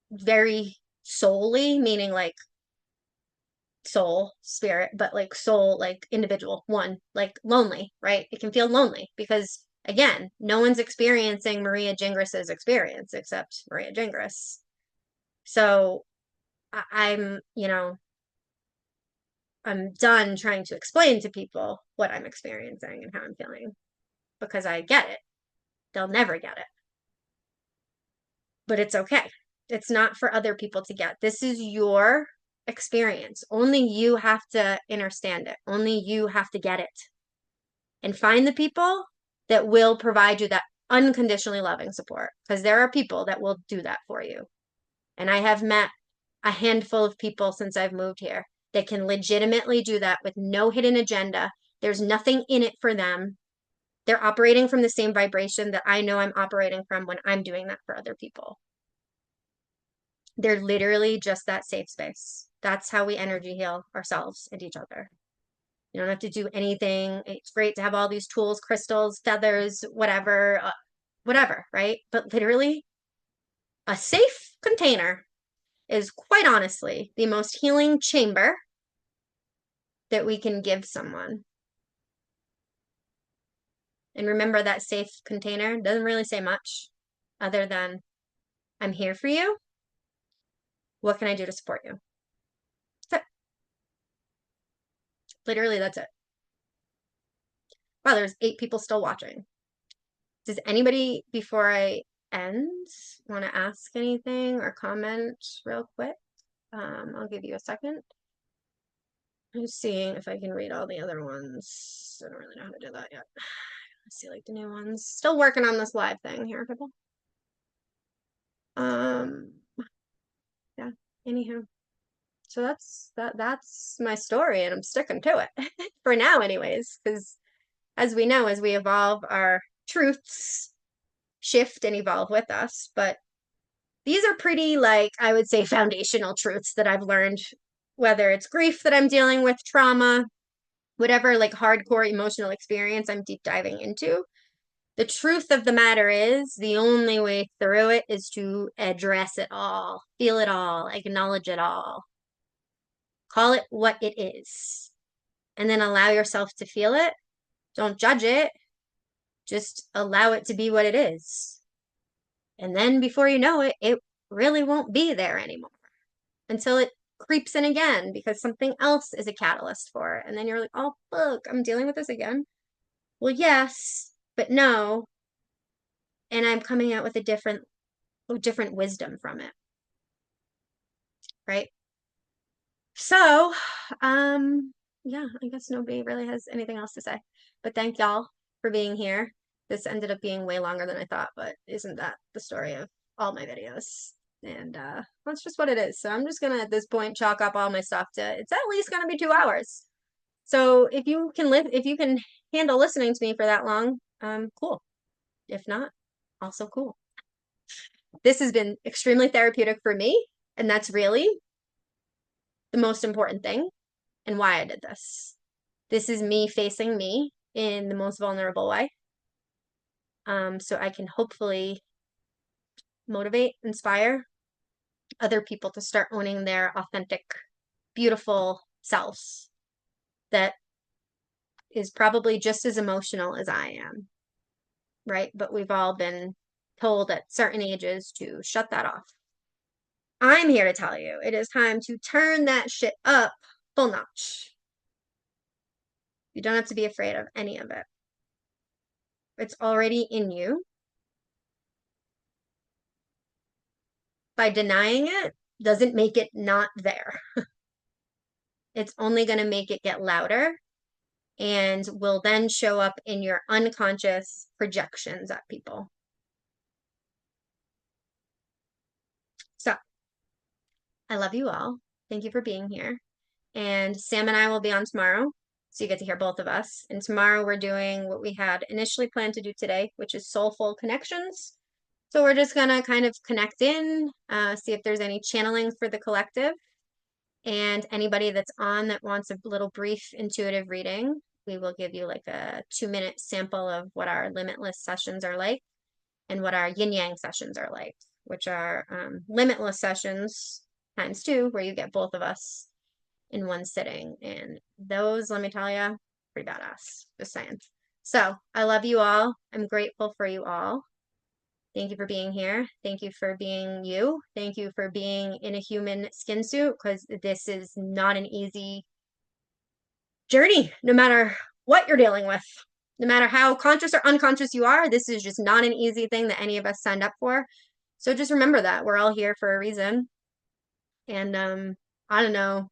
very solely, meaning like soul, spirit, but like soul, like individual, one, like lonely, right? It can feel lonely because, again, no one's experiencing Maria Gingras' experience except Maria Gingras. So I'm, I'm done trying to explain to people what I'm experiencing and how I'm feeling because I get it. They'll never get it. But it's okay. It's not for other people to get. This is your experience. Only you have to understand it. Only you have to get it. And find the people that will provide you that unconditionally loving support, because there are people that will do that for you. And I have met a handful of people since I've moved here that can legitimately do that with no hidden agenda. There's nothing in it for them. They're operating from the same vibration that I know I'm operating from when I'm doing that for other people. They're literally just that safe space. That's how we energy heal ourselves and each other. You don't have to do anything. It's great to have all these tools, crystals, feathers, whatever, right? But literally, a safe container is quite honestly the most healing chamber that we can give someone. And remember, that safe container doesn't really say much other than, I'm here for you. What can I do to support you? That's it. Literally, that's it. Wow, there's 8 people still watching. Does anybody, before I end, want to ask anything or comment real quick? I'll give you a second. I'm just seeing if I can read all the other ones. I don't really know how to do that yet. Let's see, like the new ones. Still working on this live thing here, people. Um, yeah. Anyhow, so that's my story, and I'm sticking to it for now, anyways. Because as we know, as we evolve, our truths shift and evolve with us. But these are pretty, like, I would say, foundational truths that I've learned, whether it's grief that I'm dealing with, trauma, whatever, like, hardcore emotional experience I'm deep diving into. The truth of the matter is, the only way through it is to address it all, feel it all, acknowledge it all, call it what it is, and then allow yourself to feel it. Don't judge it, just allow it to be what it is. And then before you know it, it really won't be there anymore until it creeps in again because something else is a catalyst for it. And then you're like, oh, look, I'm dealing with this again. Well, yes, but no. And I'm coming out with a different wisdom from it. Right? So, yeah, I guess nobody really has anything else to say. But thank y'all for being here. This ended up being way longer than I thought, but isn't that the story of all my videos? And that's just what it is. So I'm just gonna at this point chalk up all my stuff to it's at least gonna be 2 hours. So if you can handle listening to me for that long, cool. If not, also cool. This has been extremely therapeutic for me, and that's really the most important thing and why I did this. This is me facing me in the most vulnerable way. So I can hopefully motivate, inspire other people to start owning their authentic, beautiful selves that is probably just as emotional as I am, right? But we've all been told at certain ages to shut that off. I'm here to tell you it is time to turn that shit up full notch. You don't have to be afraid of any of it. It's already in you. By denying it doesn't make it not there. It's only going to make it get louder and will then show up in your unconscious projections at people. So I love you all. Thank you for being here. and Sam and I will be on tomorrow. So you get to hear both of us. And tomorrow we're doing what we had initially planned to do today, which is soulful connections. So we're just gonna kind of connect in, see if there's any channeling for the collective. And anybody that's on that wants a little brief intuitive reading, we will give you like a 2-minute sample of what our limitless sessions are like and what our yin yang sessions are like, which are limitless sessions times 2, where you get both of us in one sitting. And those, let me tell you, pretty badass. Just saying. So I love you all. I'm grateful for you all. Thank you for being here. Thank you for being you. Thank you for being in a human skin suit, because this is not an easy journey, no matter what you're dealing with. No matter how conscious or unconscious you are, this is just not an easy thing that any of us signed up for. So just remember that we're all here for a reason. And I don't know.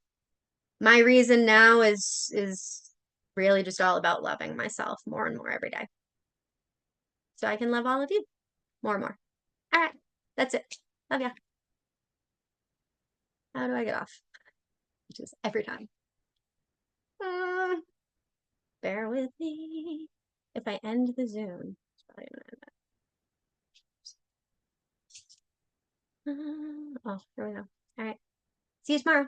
My reason now is really just all about loving myself more and more every day. So I can love all of you more and more. All right. That's it. Love ya. How do I get off? Just every time. Bear with me. If I end the Zoom, it's probably gonna end. Oh, here we go. All right. See you tomorrow.